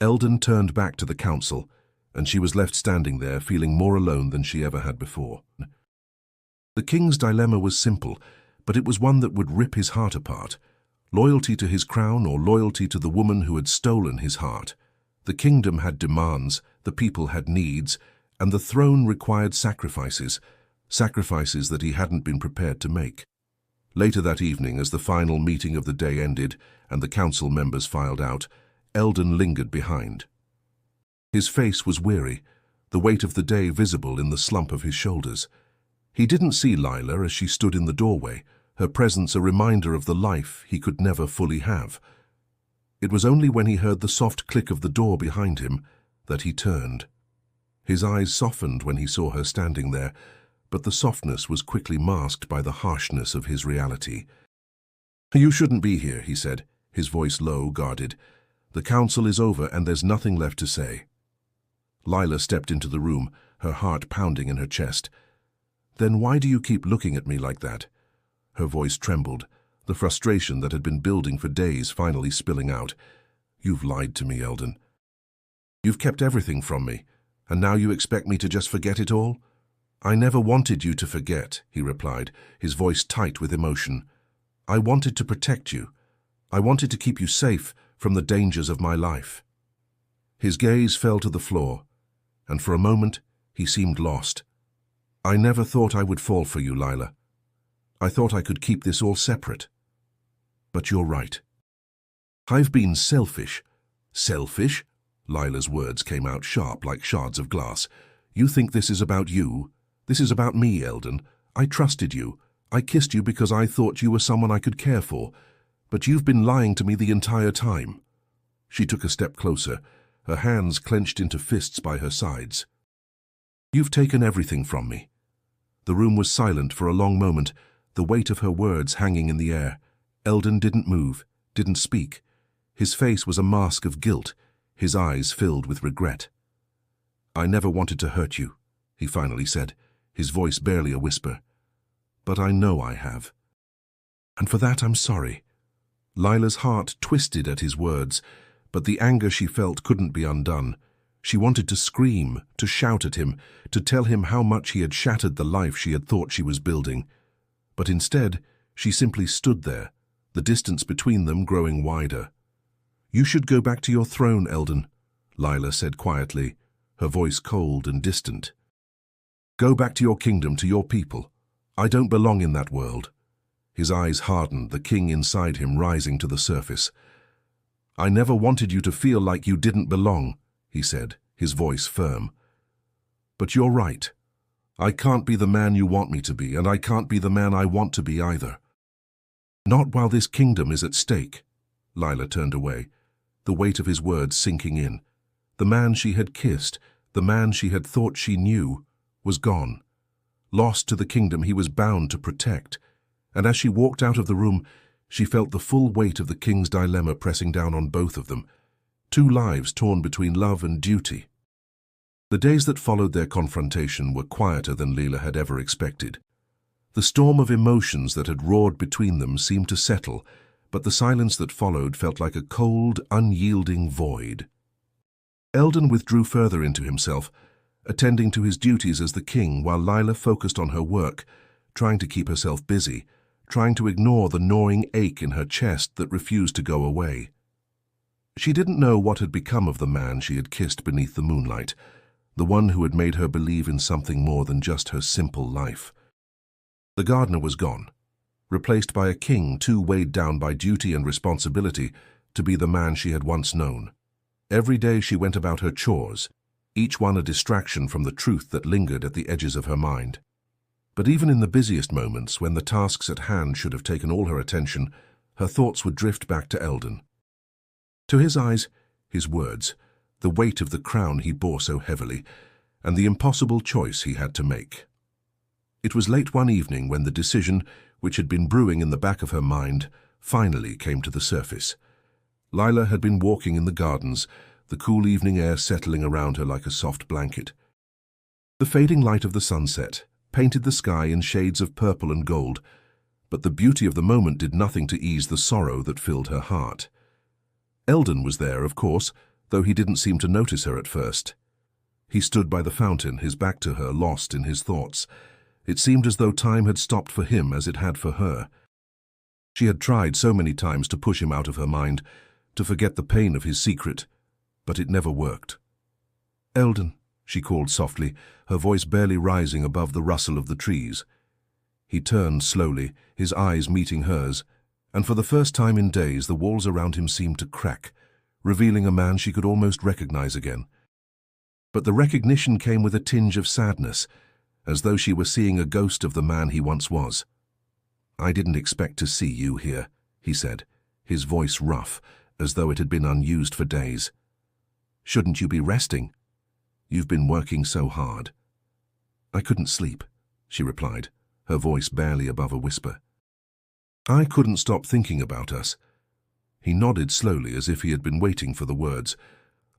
Eldon turned back to the council, and she was left standing there feeling more alone than she ever had before. The king's dilemma was simple, but it was one that would rip his heart apart. Loyalty to his crown or loyalty to the woman who had stolen his heart. The kingdom had demands, the people had needs, and the throne required sacrifices that he hadn't been prepared to make. Later that evening, as the final meeting of the day ended and the council members filed out, Eldon lingered behind. His face was weary, the weight of the day visible in the slump of his shoulders. He didn't see Lila as she stood in the doorway, her presence a reminder of the life he could never fully have. It was only when he heard the soft click of the door behind him that he turned. His eyes softened when he saw her standing there, but the softness was quickly masked by the harshness of his reality. "You shouldn't be here," he said, his voice low, guarded. "The council is over and there's nothing left to say." Lila stepped into the room, her heart pounding in her chest. "Then why do you keep looking at me like that?" Her voice trembled, the frustration that had been building for days finally spilling out. "You've lied to me, Eldon. You've kept everything from me, and now you expect me to just forget it all?" "I never wanted you to forget," he replied, his voice tight with emotion. "I wanted to protect you. I wanted to keep you safe from the dangers of my life." His gaze fell to the floor, and for a moment he seemed lost. "I never thought I would fall for you, Lila. I thought I could keep this all separate. But you're right. I've been selfish." "Selfish?" Lila's words came out sharp like shards of glass. "You think this is about you? This is about me, Eldon. I trusted you. I kissed you because I thought you were someone I could care for. But you've been lying to me the entire time." She took a step closer, her hands clenched into fists by her sides. "You've taken everything from me." The room was silent for a long moment, the weight of her words hanging in the air. Eldon didn't move, didn't speak. His face was a mask of guilt, his eyes filled with regret. "I never wanted to hurt you," he finally said, his voice barely a whisper. "But I know I have. And for that I'm sorry." Lila's heart twisted at his words, but the anger she felt couldn't be undone. She wanted to scream, to shout at him, to tell him how much he had shattered the life she had thought she was building. But instead, she simply stood there, the distance between them growing wider. "You should go back to your throne, Eldon," Lila said quietly, her voice cold and distant. "Go back to your kingdom, to your people. I don't belong in that world." His eyes hardened, the king inside him rising to the surface. "I never wanted you to feel like you didn't belong," he said, his voice firm. "But you're right. I can't be the man you want me to be, and I can't be the man I want to be either. Not while this kingdom is at stake." Lila turned away, the weight of his words sinking in. The man she had kissed, the man she had thought she knew, was gone, lost to the kingdom he was bound to protect. And as she walked out of the room, she felt the full weight of the king's dilemma pressing down on both of them, two lives torn between love and duty. The days that followed their confrontation were quieter than Lila had ever expected. The storm of emotions that had roared between them seemed to settle, but the silence that followed felt like a cold, unyielding void. Eldon withdrew further into himself, attending to his duties as the king while Lila focused on her work, trying to keep herself busy, trying to ignore the gnawing ache in her chest that refused to go away. She didn't know what had become of the man she had kissed beneath the moonlight, the one who had made her believe in something more than just her simple life. The gardener was gone, replaced by a king too weighed down by duty and responsibility to be the man she had once known. Every day she went about her chores, each one a distraction from the truth that lingered at the edges of her mind. But even in the busiest moments, when the tasks at hand should have taken all her attention, her thoughts would drift back to Eldon. To his eyes, his words, the weight of the crown he bore so heavily, and the impossible choice he had to make. It was late one evening when the decision, which had been brewing in the back of her mind, finally came to the surface. Lila had been walking in the gardens, the cool evening air settling around her like a soft blanket. The fading light of the sunset painted the sky in shades of purple and gold, but the beauty of the moment did nothing to ease the sorrow that filled her heart. Eldon was there, of course, though he didn't seem to notice her at first. He stood by the fountain, his back to her, lost in his thoughts. It seemed as though time had stopped for him as it had for her. She had tried so many times to push him out of her mind, to forget the pain of his secret, but it never worked. "Eldon," she called softly, her voice barely rising above the rustle of the trees. He turned slowly, his eyes meeting hers, and for the first time in days the walls around him seemed to crack, revealing a man she could almost recognize again. But the recognition came with a tinge of sadness, as though she were seeing a ghost of the man he once was. "I didn't expect to see you here," he said, his voice rough, as though it had been unused for days. "Shouldn't you be resting? You've been working so hard." "I couldn't sleep," she replied, her voice barely above a whisper. "I couldn't stop thinking about us." He nodded slowly as if he had been waiting for the words.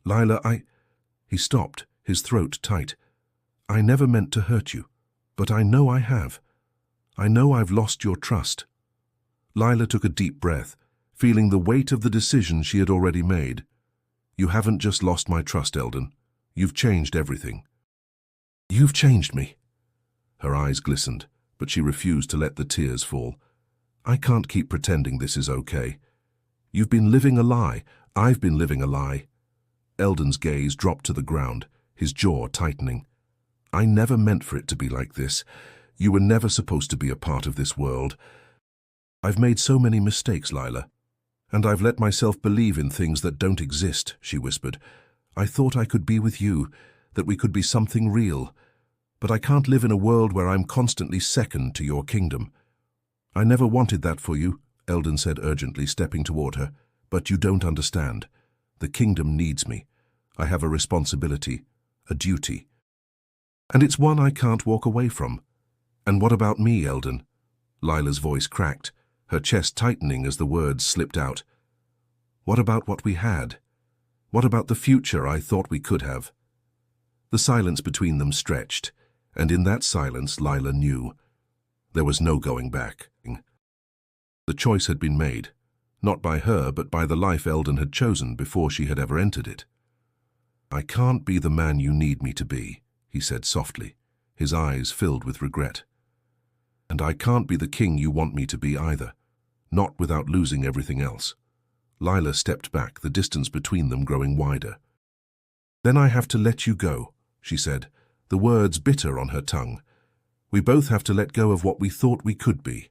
"Lila, He stopped, his throat tight. "I never meant to hurt you, but I know I have. I know I've lost your trust." Lila took a deep breath, feeling the weight of the decision she had already made. "You haven't just lost my trust, Eldon. You've changed everything." "You've changed me." Her eyes glistened, but she refused to let the tears fall. "I can't keep pretending this is okay. You've been living a lie. I've been living a lie." Eldon's gaze dropped to the ground, his jaw tightening. "I never meant for it to be like this. You were never supposed to be a part of this world. I've made so many mistakes, Lila. And I've let myself believe in things that don't exist," she whispered. "I thought I could be with you, that we could be something real. But I can't live in a world where I'm constantly second to your kingdom." "I never wanted that for you," Eldon said urgently, stepping toward her. "But you don't understand. The kingdom needs me. I have a responsibility, a duty. And it's one I can't walk away from." "And what about me, Eldon?" Lila's voice cracked, her chest tightening as the words slipped out. "What about what we had? What about the future I thought we could have?" The silence between them stretched, and in that silence Lila knew. There was no going back. The choice had been made, not by her but by the life Eldon had chosen before she had ever entered it. "I can't be the man you need me to be," he said softly, his eyes filled with regret. "And I can't be the king you want me to be either, not without losing everything else." Lila stepped back, the distance between them growing wider. "Then I have to let you go," she said, the words bitter on her tongue. "We both have to let go of what we thought we could be."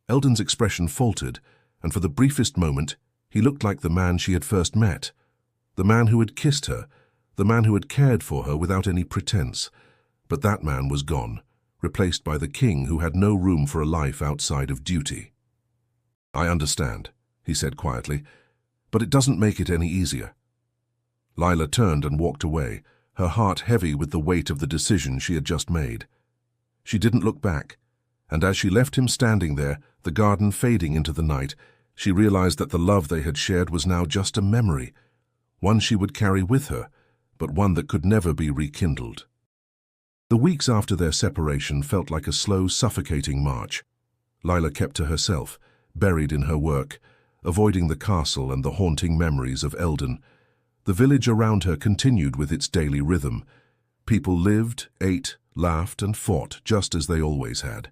Eldon's expression faltered, and for the briefest moment, he looked like the man she had first met, the man who had kissed her, the man who had cared for her without any pretense. But that man was gone, replaced by the king who had no room for a life outside of duty. "I understand," he said quietly, "but it doesn't make it any easier." Lila turned and walked away, her heart heavy with the weight of the decision she had just made. She didn't look back, and as she left him standing there, the garden fading into the night, she realized that the love they had shared was now just a memory, one she would carry with her, but one that could never be rekindled. The weeks after their separation felt like a slow, suffocating march. Lila kept to herself, buried in her work, avoiding the castle and the haunting memories of Eldon. The village around her continued with its daily rhythm. People lived, ate, laughed, and fought just as they always had.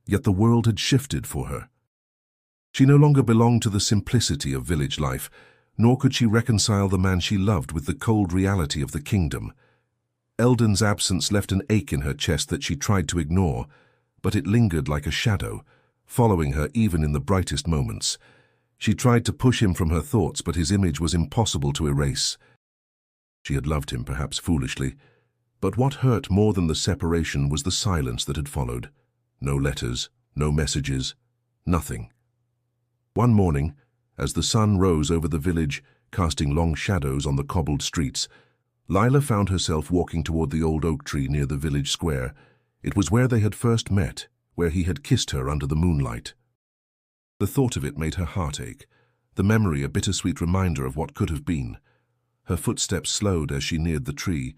Yet the world had shifted for her. She no longer belonged to the simplicity of village life, nor could she reconcile the man she loved with the cold reality of the kingdom. Eldon's absence left an ache in her chest that she tried to ignore, but it lingered like a shadow, following her even in the brightest moments. She tried to push him from her thoughts, but his image was impossible to erase. She had loved him, perhaps foolishly, but what hurt more than the separation was the silence that had followed. No letters, no messages, nothing. One morning, as the sun rose over the village, casting long shadows on the cobbled streets, Lila found herself walking toward the old oak tree near the village square. It was where they had first met, where he had kissed her under the moonlight. The thought of it made her heart ache, the memory a bittersweet reminder of what could have been. Her footsteps slowed as she neared the tree,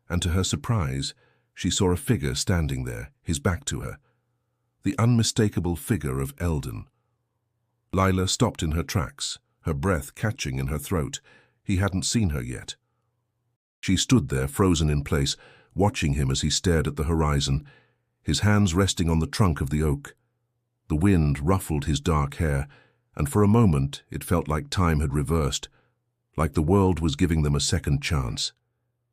and to her surprise, she saw a figure standing there, his back to her. The unmistakable figure of Eldon. Lila stopped in her tracks, her breath catching in her throat. He hadn't seen her yet. She stood there, frozen in place, watching him as he stared at the horizon, his hands resting on the trunk of the oak. The wind ruffled his dark hair, and for a moment it felt like time had reversed, like the world was giving them a second chance.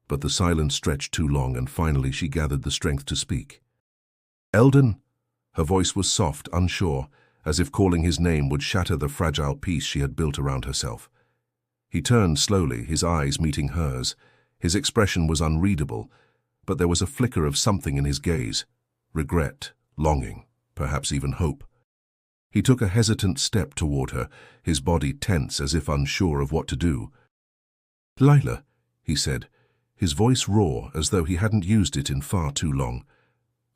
But the silence stretched too long, and finally she gathered the strength to speak. "Eldon?" Her voice was soft, unsure, as if calling his name would shatter the fragile peace she had built around herself. He turned slowly, his eyes meeting hers. His expression was unreadable, but there was a flicker of something in his gaze. Regret, longing, perhaps even hope. He took a hesitant step toward her, his body tense as if unsure of what to do. "Lila," he said, his voice raw as though he hadn't used it in far too long.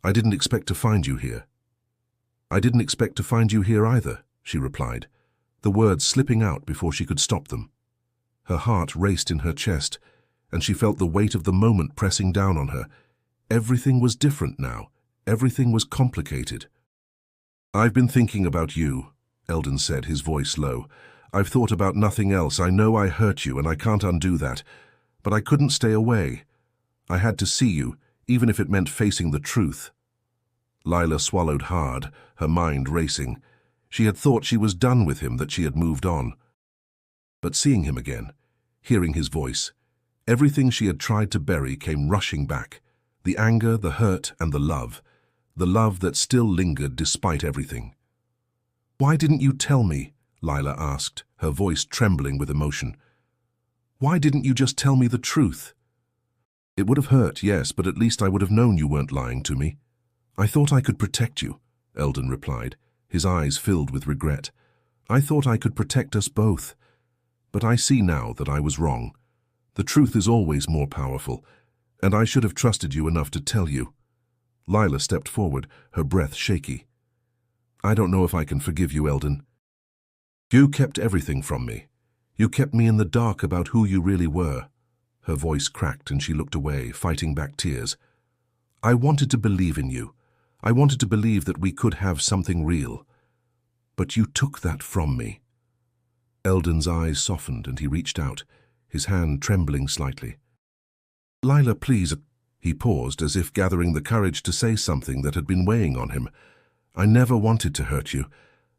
"I didn't expect to find you here." "I didn't expect to find you here either," she replied, the words slipping out before she could stop them. Her heart raced in her chest, and she felt the weight of the moment pressing down on her. Everything was different now. Everything was complicated. "I've been thinking about you," Eldon said, his voice low. "I've thought about nothing else. I know I hurt you, and I can't undo that. But I couldn't stay away. I had to see you, even if it meant facing the truth." Lila swallowed hard, her mind racing. She had thought she was done with him, that she had moved on. But seeing him again, hearing his voice, everything she had tried to bury came rushing back. The anger, the hurt, and the love that still lingered despite everything. "Why didn't you tell me?" Lila asked, her voice trembling with emotion. "Why didn't you just tell me the truth?" "It would have hurt, yes, but at least I would have known you weren't lying to me." "I thought I could protect you," Eldon replied, his eyes filled with regret. "I thought I could protect us both. But I see now that I was wrong. The truth is always more powerful, and I should have trusted you enough to tell you." Lila stepped forward, her breath shaky. "I don't know if I can forgive you, Eldon. You kept everything from me. You kept me in the dark about who you really were." Her voice cracked and she looked away, fighting back tears. "I wanted to believe in you. I wanted to believe that we could have something real. But you took that from me." Eldon's eyes softened and he reached out, his hand trembling slightly. "Lila, please." He paused, as if gathering the courage to say something that had been weighing on him. "I never wanted to hurt you.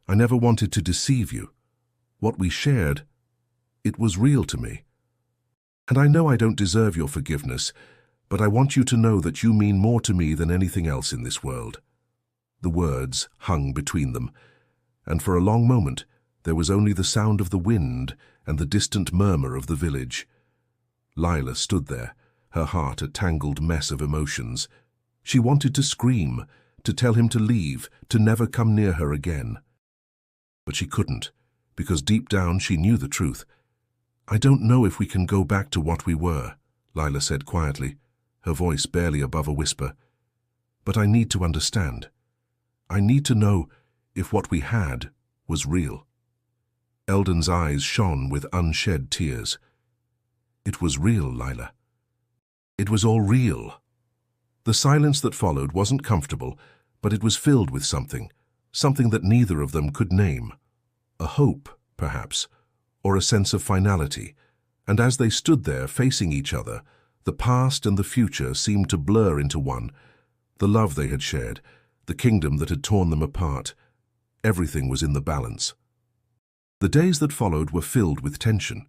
I never wanted to deceive you. What we shared, it was real to me. And I know I don't deserve your forgiveness, but I want you to know that you mean more to me than anything else in this world." The words hung between them, and for a long moment there was only the sound of the wind and the distant murmur of the village. Lila stood there, her heart a tangled mess of emotions. She wanted to scream, to tell him to leave, to never come near her again. But she couldn't, because deep down she knew the truth. "I don't know if we can go back to what we were," Lila said quietly, her voice barely above a whisper. "But I need to understand. I need to know if what we had was real." Eldon's eyes shone with unshed tears. "It was real, Lila. It was all real." The silence that followed wasn't comfortable, but it was filled with something that neither of them could name. A hope, perhaps, or a sense of finality. And as they stood there facing each other, the past and the future seemed to blur into one. The love they had shared, the kingdom that had torn them apart, everything was in the balance. The days that followed were filled with tension.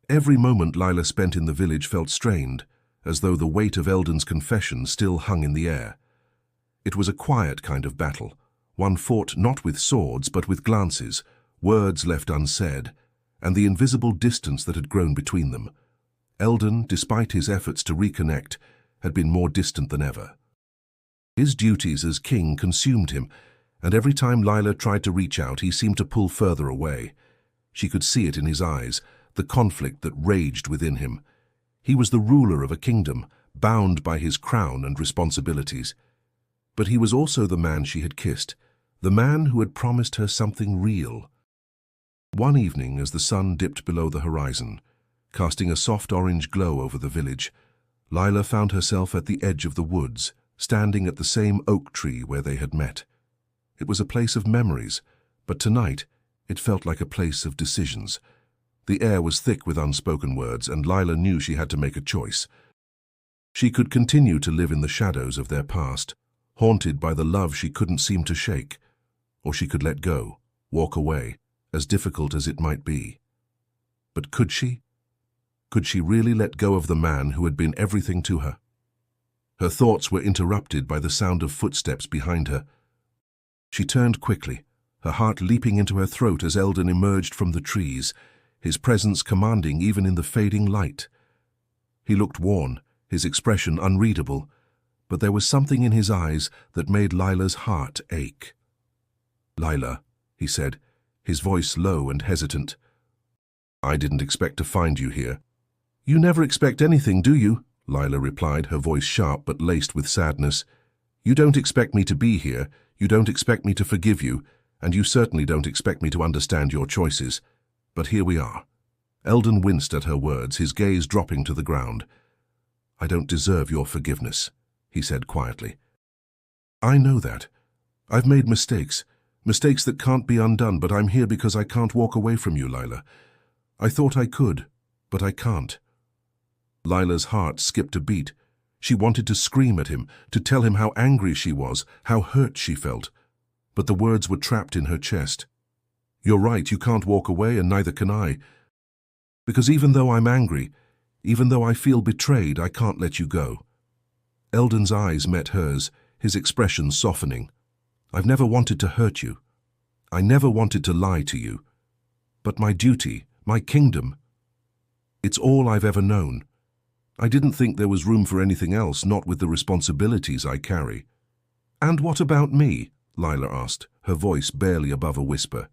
Every moment Lila spent in the village felt strained, as though the weight of Eldon's confession still hung in the air. It was a quiet kind of battle, one fought not with swords but with glances, words left unsaid, and the invisible distance that had grown between them. Eldon, despite his efforts to reconnect, had been more distant than ever. His duties as king consumed him, and every time Lila tried to reach out, he seemed to pull further away. She could see it in his eyes, the conflict that raged within him. He was the ruler of a kingdom, bound by his crown and responsibilities. But he was also the man she had kissed, the man who had promised her something real. One evening, as the sun dipped below the horizon, casting a soft orange glow over the village, Lila found herself at the edge of the woods, standing at the same oak tree where they had met. It was a place of memories, but tonight it felt like a place of decisions. The air was thick with unspoken words, and Lila knew she had to make a choice. She could continue to live in the shadows of their past, haunted by the love she couldn't seem to shake, or she could let go, walk away, as difficult as it might be. But could she? Could she really let go of the man who had been everything to her? Her thoughts were interrupted by the sound of footsteps behind her. She turned quickly, her heart leaping into her throat as Eldon emerged from the trees, his presence commanding even in the fading light. He looked worn, his expression unreadable, but there was something in his eyes that made Lila's heart ache. "Lila," he said, his voice low and hesitant. "I didn't expect to find you here." "You never expect anything, do you?" Lila replied, her voice sharp but laced with sadness. "You don't expect me to be here, you don't expect me to forgive you, and you certainly don't expect me to understand your choices. But here we are." Eldon winced at her words, his gaze dropping to the ground. "I don't deserve your forgiveness," he said quietly. "I know that. I've made mistakes that can't be undone, but I'm here because I can't walk away from you, Lila. I thought I could, but I can't." Lila's heart skipped a beat. She wanted to scream at him, to tell him how angry she was, how hurt she felt. But the words were trapped in her chest. "You're right, you can't walk away, and neither can I. Because even though I'm angry, even though I feel betrayed, I can't let you go." Eldon's eyes met hers, his expression softening. "I've never wanted to hurt you. I never wanted to lie to you. But my duty, my kingdom, it's all I've ever known. I didn't think there was room for anything else, not with the responsibilities I carry." "And what about me?" Lila asked, her voice barely above a whisper.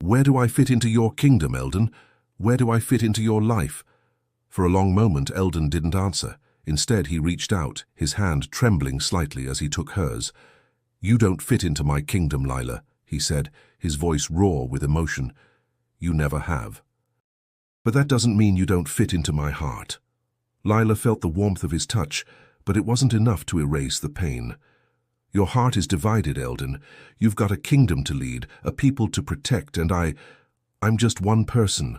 "Where do I fit into your kingdom, Eldon? Where do I fit into your life?" For a long moment, Eldon didn't answer. Instead, he reached out, his hand trembling slightly as he took hers. "You don't fit into my kingdom, Lila," he said, his voice raw with emotion. "You never have. But that doesn't mean you don't fit into my heart." Lila felt the warmth of his touch, but it wasn't enough to erase the pain. "Your heart is divided, Eldon. You've got a kingdom to lead, a people to protect, and I'm just one person.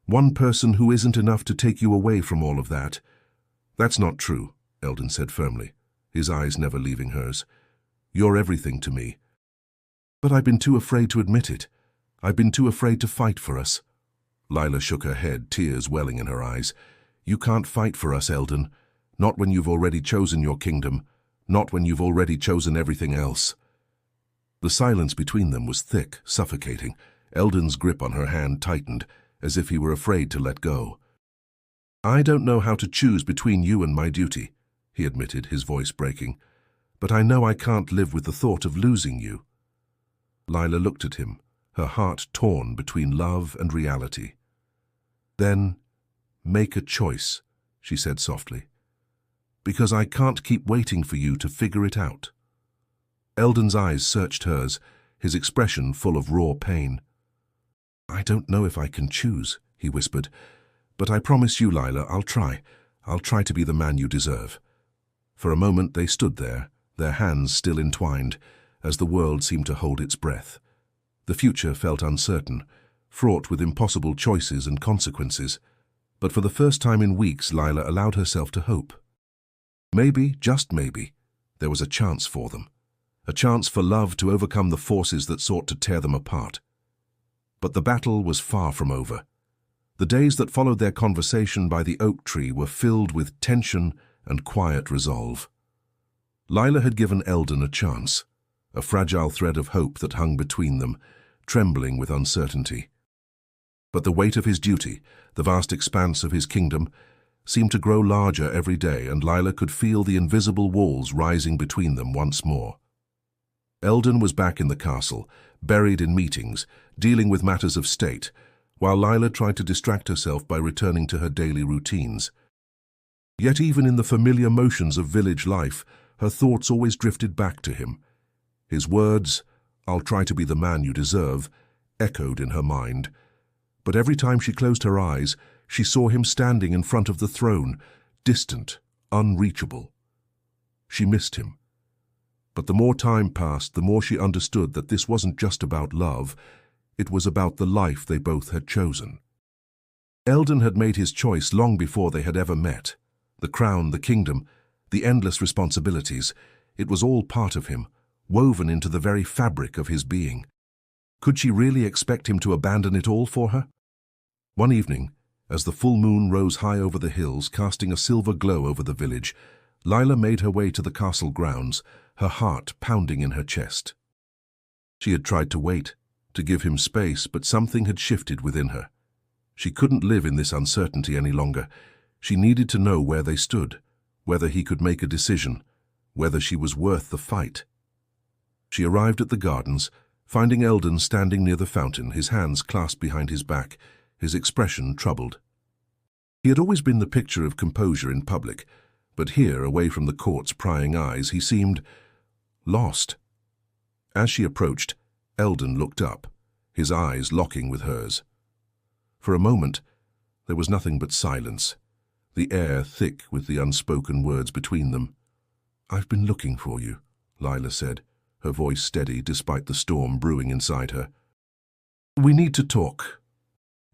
One person who isn't enough to take you away from all of that. That's not true, Eldon said firmly, his eyes never leaving hers. You're everything to me. But I've been too afraid to admit it. I've been too afraid to fight for us. Lila shook her head, tears welling in her eyes. You can't fight for us, Eldon. Not when you've already chosen your kingdom. Not when you've already chosen everything else. The silence between them was thick, suffocating. Eldon's grip on her hand tightened, as if he were afraid to let go. I don't know how to choose between you and my duty, he admitted, his voice breaking. But I know I can't live with the thought of losing you. Lila looked at him, her heart torn between love and reality. Then, make a choice, she said softly. Because I can't keep waiting for you to figure it out. Eldon's eyes searched hers, his expression full of raw pain. I don't know if I can choose, he whispered. But I promise you, Lila, I'll try. I'll try to be the man you deserve. For a moment they stood there, their hands still entwined, as the world seemed to hold its breath. The future felt uncertain, fraught with impossible choices and consequences. But for the first time in weeks, Lila allowed herself to hope. Maybe, just maybe, there was a chance for them. A chance for love to overcome the forces that sought to tear them apart. But the battle was far from over. The days that followed their conversation by the oak tree were filled with tension and quiet resolve. Lila had given Eldon a chance, a fragile thread of hope that hung between them, trembling with uncertainty. But the weight of his duty, the vast expanse of his kingdom, seemed to grow larger every day, and Lila could feel the invisible walls rising between them once more. Eldon was back in the castle, buried in meetings, dealing with matters of state, while Lila tried to distract herself by returning to her daily routines. Yet even in the familiar motions of village life, her thoughts always drifted back to him. His words, "I'll try to be the man you deserve," echoed in her mind. But every time she closed her eyes, she saw him standing in front of the throne, distant, unreachable. She missed him. But the more time passed, the more she understood that this wasn't just about love, it was about the life they both had chosen. Eldon had made his choice long before they had ever met. The crown, the kingdom, the endless responsibilities, it was all part of him, woven into the very fabric of his being. Could she really expect him to abandon it all for her? One evening, as the full moon rose high over the hills, casting a silver glow over the village, Lila made her way to the castle grounds, her heart pounding in her chest. She had tried to wait, to give him space, but something had shifted within her. She couldn't live in this uncertainty any longer. She needed to know where they stood, whether he could make a decision, whether she was worth the fight. She arrived at the gardens, finding Eldon standing near the fountain, his hands clasped behind his back, his expression troubled. He had always been the picture of composure in public, but here, away from the court's prying eyes, he seemed lost. As she approached, Eldon looked up, his eyes locking with hers. For a moment, there was nothing but silence, the air thick with the unspoken words between them. "I've been looking for you," Lila said, her voice steady despite the storm brewing inside her. "We need to talk."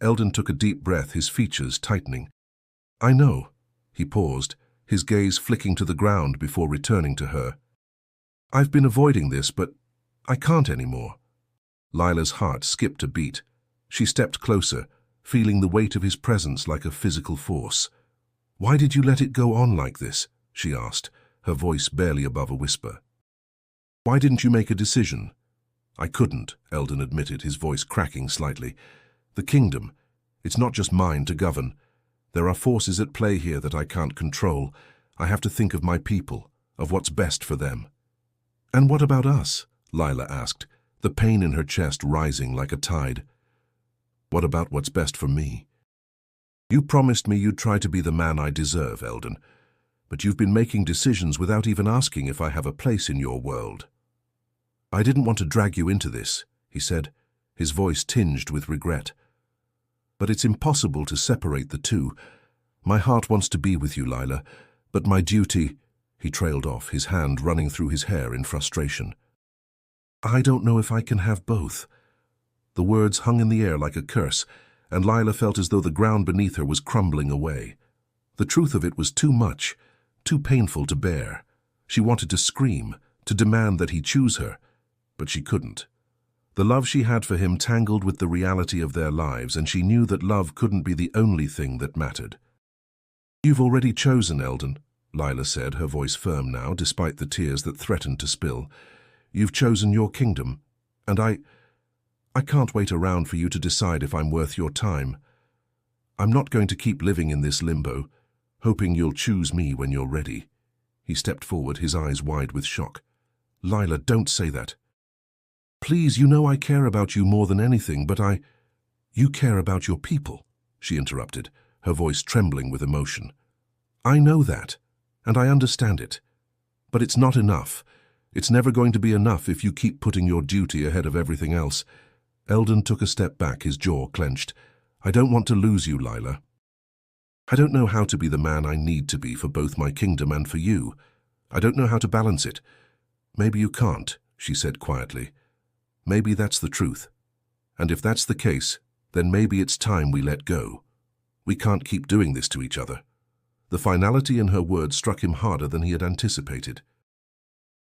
Eldon took a deep breath, his features tightening. "I know." He paused, his gaze flicking to the ground before returning to her. "I've been avoiding this, but I can't anymore." Lila's heart skipped a beat. She stepped closer, feeling the weight of his presence like a physical force. "Why did you let it go on like this?" she asked, her voice barely above a whisper. "Why didn't you make a decision?" "I couldn't," Eldon admitted, his voice cracking slightly. "The kingdom, it's not just mine to govern. There are forces at play here that I can't control. I have to think of my people, of what's best for them." "And what about us?" Lila asked, the pain in her chest rising like a tide. "What about what's best for me? You promised me you'd try to be the man I deserve, Eldon, but you've been making decisions without even asking if I have a place in your world." "I didn't want to drag you into this," he said, his voice tinged with regret. "But it's impossible to separate the two. My heart wants to be with you, Lila, but my duty—" He trailed off, his hand running through his hair in frustration. "I don't know if I can have both." The words hung in the air like a curse, and Lila felt as though the ground beneath her was crumbling away. The truth of it was too much, too painful to bear. She wanted to scream, to demand that he choose her, but she couldn't. The love she had for him tangled with the reality of their lives, and she knew that love couldn't be the only thing that mattered. "You've already chosen, Eldon," Lila said, her voice firm now, despite the tears that threatened to spill. "You've chosen your kingdom, and I can't wait around for you to decide if I'm worth your time. I'm not going to keep living in this limbo, hoping you'll choose me when you're ready." He stepped forward, his eyes wide with shock. "Lila, don't say that. Please, you know I care about you more than anything, but You care about your people," she interrupted, her voice trembling with emotion. "I know that, and I understand it. But it's not enough. It's never going to be enough if you keep putting your duty ahead of everything else." Eldon took a step back, his jaw clenched. "I don't want to lose you, Lila. I don't know how to be the man I need to be for both my kingdom and for you. I don't know how to balance it." "Maybe you can't," she said quietly. "Maybe that's the truth. And if that's the case, then maybe it's time we let go. We can't keep doing this to each other." The finality in her words struck him harder than he had anticipated.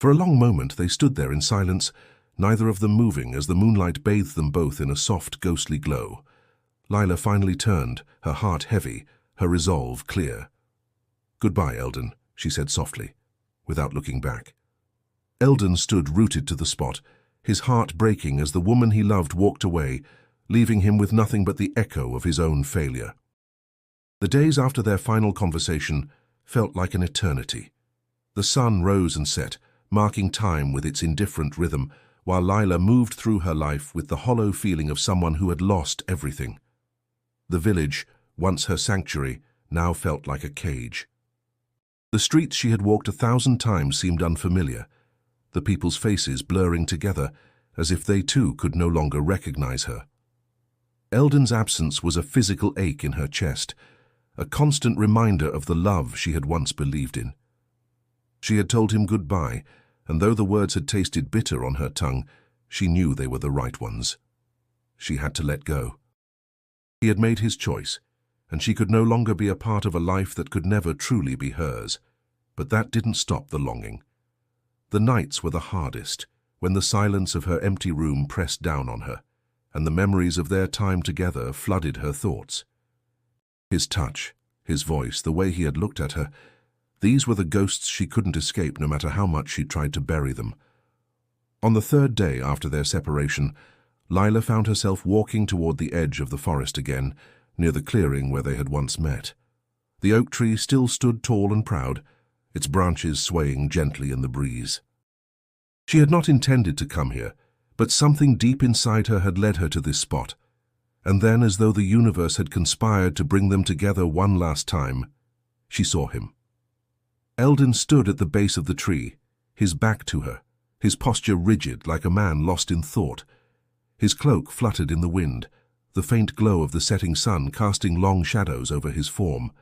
For a long moment they stood there in silence, neither of them moving as the moonlight bathed them both in a soft, ghostly glow. Lila finally turned, her heart heavy, her resolve clear. "Goodbye, Eldon," she said softly, without looking back. Eldon stood rooted to the spot, his heart breaking as the woman he loved walked away, leaving him with nothing but the echo of his own failure. The days after their final conversation felt like an eternity. The sun rose and set, marking time with its indifferent rhythm, while Lila moved through her life with the hollow feeling of someone who had lost everything. The village, once her sanctuary, now felt like a cage. The streets she had walked 1,000 times seemed unfamiliar, the people's faces blurring together as if they too could no longer recognize her. Eldon's absence was a physical ache in her chest, a constant reminder of the love she had once believed in. She had told him goodbye, and though the words had tasted bitter on her tongue, she knew they were the right ones. She had to let go. He had made his choice, and she could no longer be a part of a life that could never truly be hers. But that didn't stop the longing. The nights were the hardest, when the silence of her empty room pressed down on her, and the memories of their time together flooded her thoughts. His touch, his voice, the way he had looked at her, these were the ghosts she couldn't escape no matter how much she tried to bury them. On the third day after their separation, Lila found herself walking toward the edge of the forest again, near the clearing where they had once met. The oak tree still stood tall and proud, its branches swaying gently in the breeze. She had not intended to come here, but something deep inside her had led her to this spot. And then, as though the universe had conspired to bring them together one last time, she saw him. Eldon stood at the base of the tree, his back to her, his posture rigid like a man lost in thought. His cloak fluttered in the wind, the faint glow of the setting sun casting long shadows over his form.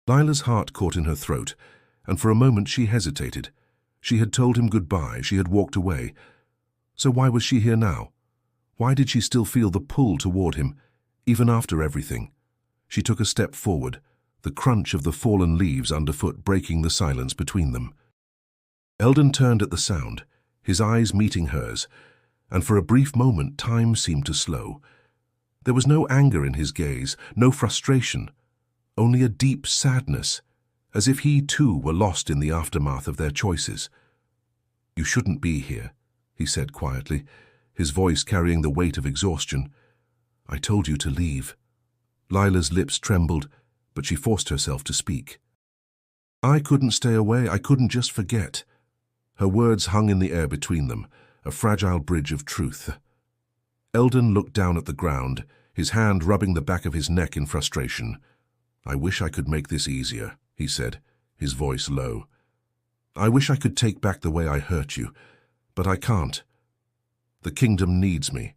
Lila's heart caught in her throat, and for a moment she hesitated. She had told him goodbye, she had walked away. So why was she here now? Why did she still feel the pull toward him, even after everything? She took a step forward, the crunch of the fallen leaves underfoot breaking the silence between them. Eldon turned at the sound, his eyes meeting hers, and for a brief moment time seemed to slow. There was no anger in his gaze, no frustration, only a deep sadness, as if he too were lost in the aftermath of their choices. "You shouldn't be here," he said quietly, his voice carrying the weight of exhaustion. "I told you to leave." Lila's lips trembled, but she forced herself to speak. "I couldn't stay away, I couldn't just forget." Her words hung in the air between them, a fragile bridge of truth. Eldon looked down at the ground, his hand rubbing the back of his neck in frustration. "I wish I could make this easier," he said, his voice low. "I wish I could take back the way I hurt you, but I can't. The kingdom needs me.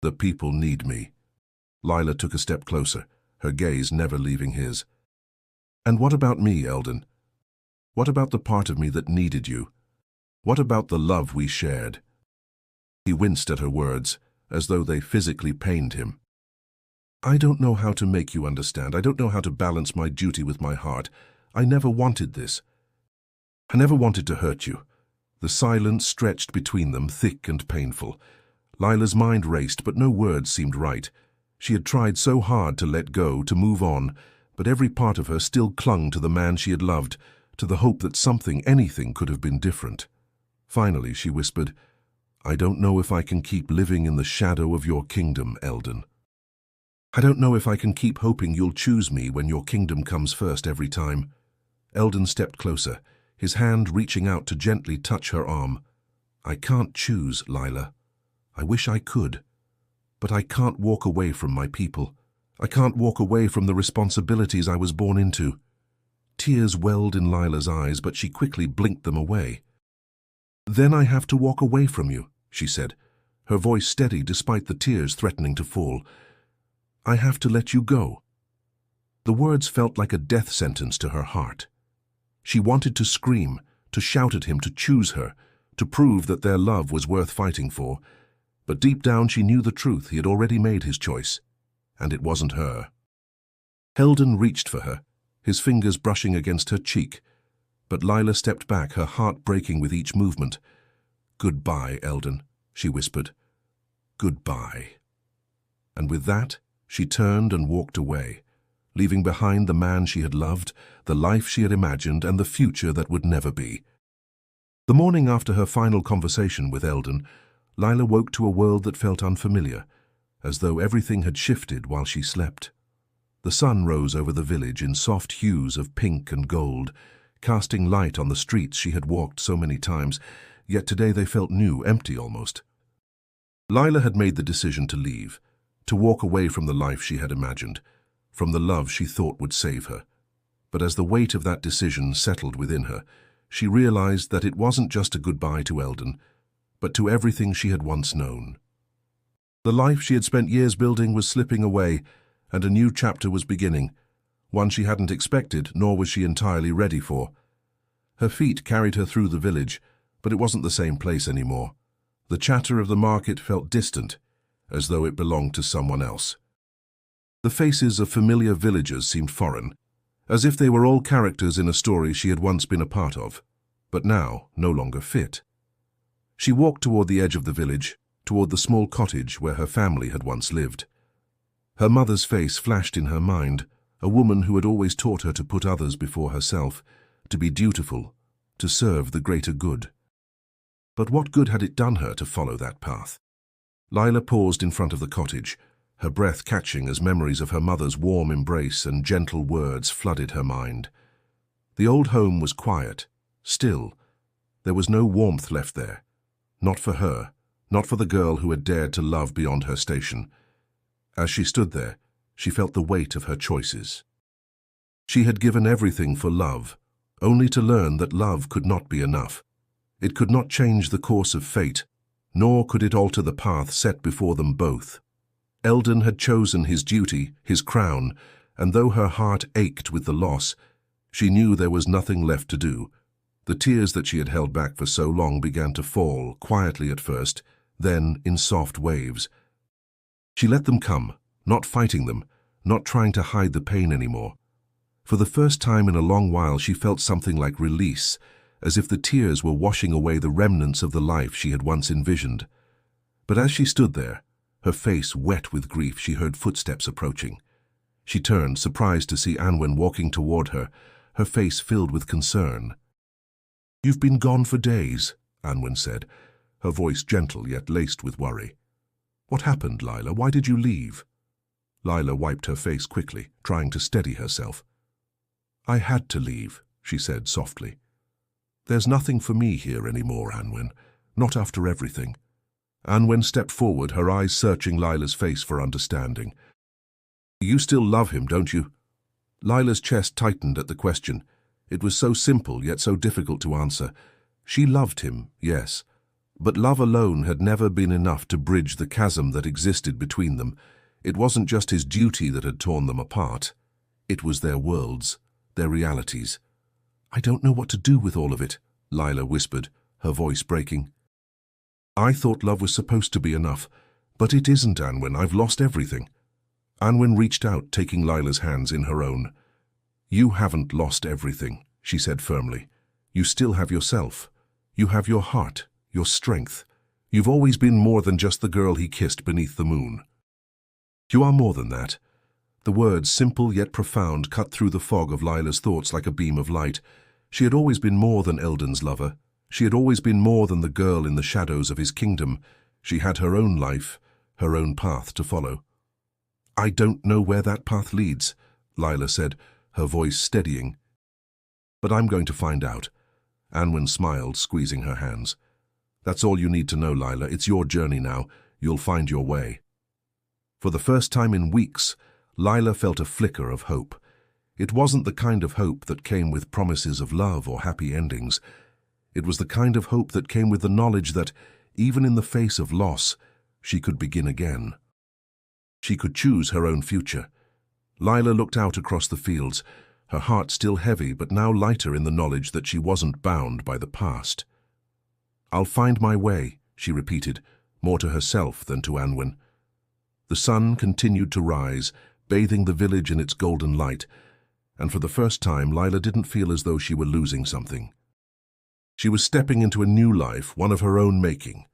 The people need me." Lila took a step closer, her gaze never leaving his. "And what about me, Eldon? What about the part of me that needed you? What about the love we shared?" He winced at her words, as though they physically pained him. I don't know how to make you understand. I don't know how to balance my duty with my heart. I never wanted this. I never wanted to hurt you. The silence stretched between them, thick and painful. Lila's mind raced, but no words seemed right. She had tried so hard to let go, to move on, but every part of her still clung to the man she had loved, to the hope that something, anything, could have been different. Finally, she whispered, "I don't know if I can keep living in the shadow of your kingdom, Eldon. I don't know if I can keep hoping you'll choose me when your kingdom comes first every time." Eldon stepped closer, his hand reaching out to gently touch her arm. "I can't choose, Lila. I wish I could. But I can't walk away from my people. I can't walk away from the responsibilities I was born into." Tears welled in Lila's eyes, but she quickly blinked them away. "Then I have to walk away from you," she said, her voice steady despite the tears threatening to fall. "I have to let you go." The words felt like a death sentence to her heart. She wanted to scream, to shout at him to choose her, to prove that their love was worth fighting for, but deep down she knew the truth. He had already made his choice, and it wasn't her. Eldon reached for her, his fingers brushing against her cheek, but Lila stepped back, her heart breaking with each movement. "Goodbye, Eldon," she whispered. "Goodbye." And with that, she turned and walked away, leaving behind the man she had loved, the life she had imagined, and the future that would never be. The morning after her final conversation with Eldon, Lila woke to a world that felt unfamiliar, as though everything had shifted while she slept. The sun rose over the village in soft hues of pink and gold, casting light on the streets she had walked so many times, yet today they felt new, empty almost. Lila had made the decision to leave, to walk away from the life she had imagined, from the love she thought would save her. But as the weight of that decision settled within her, she realized that it wasn't just a goodbye to Eldon, but to everything she had once known. The life she had spent years building was slipping away, and a new chapter was beginning, one she hadn't expected, nor was she entirely ready for. Her feet carried her through the village, but it wasn't the same place anymore. The chatter of the market felt distant, as though it belonged to someone else. The faces of familiar villagers seemed foreign, as if they were all characters in a story she had once been a part of, but now no longer fit. She walked toward the edge of the village, toward the small cottage where her family had once lived. Her mother's face flashed in her mind, a woman who had always taught her to put others before herself, to be dutiful, to serve the greater good. But what good had it done her to follow that path? Lila paused in front of the cottage, her breath catching as memories of her mother's warm embrace and gentle words flooded her mind. The old home was quiet, still. There was no warmth left there. Not for her, not for the girl who had dared to love beyond her station. As she stood there, she felt the weight of her choices. She had given everything for love, only to learn that love could not be enough. It could not change the course of fate, nor could it alter the path set before them both. Eldon had chosen his duty, his crown, and though her heart ached with the loss, she knew there was nothing left to do. The tears that she had held back for so long began to fall, quietly at first, then in soft waves. She let them come, not fighting them, not trying to hide the pain anymore. For the first time in a long while she felt something like release, as if the tears were washing away the remnants of the life she had once envisioned. But as she stood there, her face wet with grief, she heard footsteps approaching. She turned, surprised to see Anwen walking toward her, her face filled with concern. "You've been gone for days," Anwen said, her voice gentle yet laced with worry. "What happened, Lila? Why did you leave?" Lila wiped her face quickly, trying to steady herself. "I had to leave," she said softly. "There's nothing for me here anymore, Anwen, not after everything." Anwen stepped forward, her eyes searching Lila's face for understanding. "You still love him, don't you?" Lila's chest tightened at the question. It was so simple, yet so difficult to answer. She loved him, yes, but love alone had never been enough to bridge the chasm that existed between them. It wasn't just his duty that had torn them apart. It was their worlds, their realities. "I don't know what to do with all of it," Lila whispered, her voice breaking. "I thought love was supposed to be enough, but it isn't, Anwen. I've lost everything." Anwen reached out, taking Lila's hands in her own. "You haven't lost everything," she said firmly. "You still have yourself. You have your heart, your strength. You've always been more than just the girl he kissed beneath the moon. You are more than that." The words, simple yet profound, cut through the fog of Lila's thoughts like a beam of light. She had always been more than Eldon's lover. She had always been more than the girl in the shadows of his kingdom. She had her own life, her own path to follow. "I don't know where that path leads," Lila said, her voice steadying. "But I'm going to find out." Anwen smiled, squeezing her hands. "That's all you need to know, Lila. It's your journey now. You'll find your way." For the first time in weeks, Lila felt a flicker of hope. It wasn't the kind of hope that came with promises of love or happy endings. It was the kind of hope that came with the knowledge that, even in the face of loss, she could begin again. She could choose her own future. Lila looked out across the fields, her heart still heavy but now lighter in the knowledge that she wasn't bound by the past. "I'll find my way," she repeated, more to herself than to Anwen. The sun continued to rise, bathing the village in its golden light, and for the first time Lila didn't feel as though she were losing something. She was stepping into a new life, one of her own making.